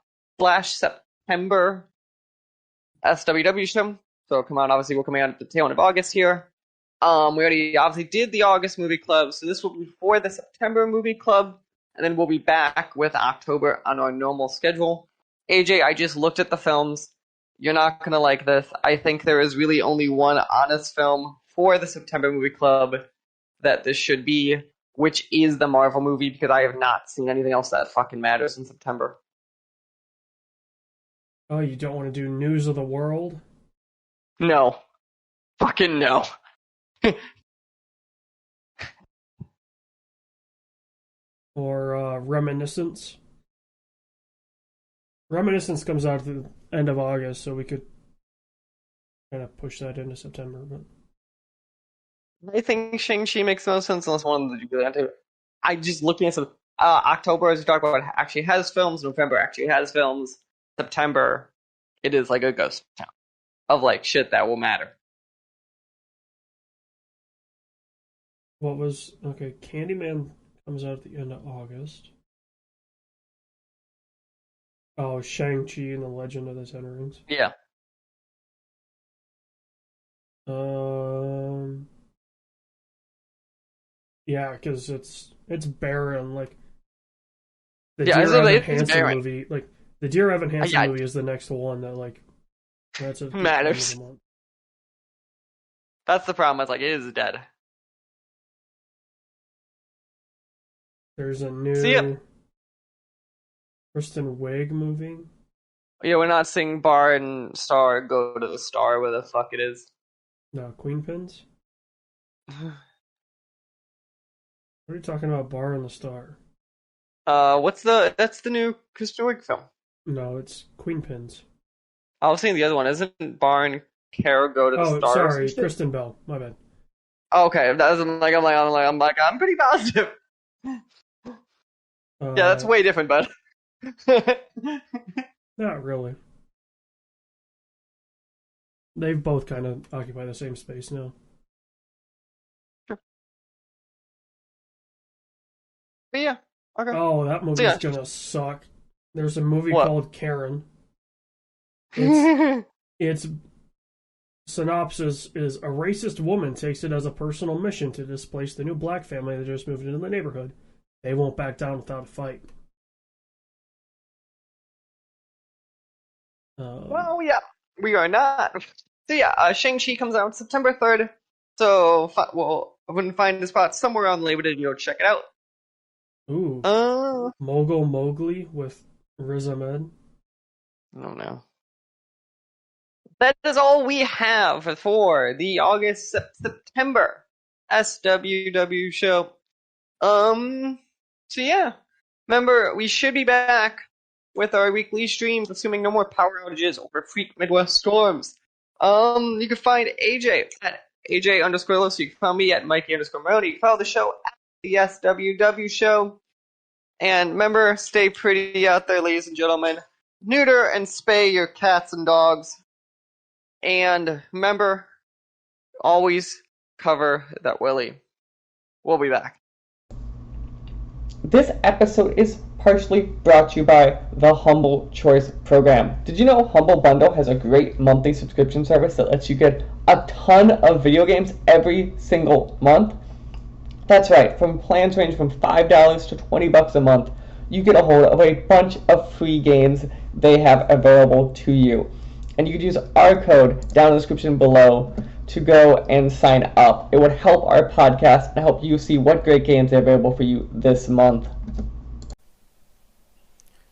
SWW show. So come on, obviously we're coming out at the tail end of August here. We already obviously did the August movie club, so this will be for the September movie club, and then we'll be back with October on our normal schedule. AJ, I just looked at the films. You're not gonna like this. I think there is really only one honest film for the September movie club that this should be, which is the Marvel movie, because I have not seen anything else that fucking matters in September. Oh, you don't want to do News of the World? No. Fucking no. Or Reminiscence? Reminiscence comes out at the end of August, so we could kind of push that into September. But I think Shang-Chi makes no sense unless one of them really into it. I just looking at some October, as we talked about, actually has films. November actually has films. September, it is like a ghost town of like shit that will matter. what was okay? Candyman comes out at the end of August. Oh, Shang-Chi and the Legend of the Ten Rings. Yeah. Yeah, because it's barren. Like the Yeah, Dear Evan it's Hansen barren. movie, like the Dear Evan Hansen Yeah. movie is the next one that like that's a Matters. That's the problem. It's like it is dead. There's a See ya. new Kristen Wiig movie. Yeah, we're not seeing Bar and Star go to the star where the fuck it is. No, Queen Pins. What are you talking about? Bar and the Star. That's the new Kristen Wiig film. No, it's Queen Pins. I was seeing the other one. Isn't Bar and Kara go to the Oh, star? sorry, Kristen Bell. My bad. Okay, that isn't like I'm pretty positive. Yeah, that's way different, bud. Not really. They've both kind of occupy the same space now. Sure. But yeah, okay. Oh, that movie's gonna suck. There's a movie called Karen. Its synopsis is: a racist woman takes it as a personal mission to displace the new black family that just moved into the neighborhood. They won't back down without a fight. Well, yeah, we are not. So yeah, Shang-Chi comes out September 3rd. So I wouldn't find the spot somewhere on Labor Day to go check it out. Ooh. Mogul Mowgli with Riz Ahmed. I don't know. That is all we have for the September SWW show. So yeah. Remember, we should be back with our weekly streams, assuming no more power outages or freak Midwest storms. You can find AJ at AJ_Lewis. You can find me at Mikey_Maroney. You can follow the show at the SWW Show. And remember, stay pretty out there, ladies and gentlemen. Neuter and spay your cats and dogs. And remember, always cover that willy. We'll be back. This episode is partially brought to you by the Humble Choice program. Did you know Humble Bundle has a great monthly subscription service that lets you get a ton of video games every single month? That's right, from plans range from $5 to $20 a month, you get a hold of a bunch of free games they have available to you. And you could use our code down in the description below to go and sign up. It would help our podcast and help you see what great games are available for you this month.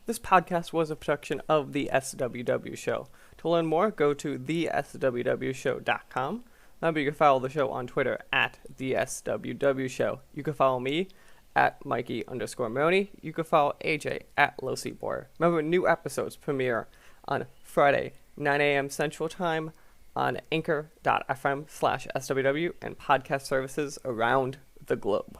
This podcast was a production of the SWW Show. To learn more, go to theswwshow.com. Remember, you can follow the show on Twitter at the SWW Show. You can follow me at Mikey_Maroney. You can follow AJ at LowSeatBoy. Remember, new episodes premiere on Friday, 9 a.m. Central Time on anchor.fm/SWW and podcast services around the globe.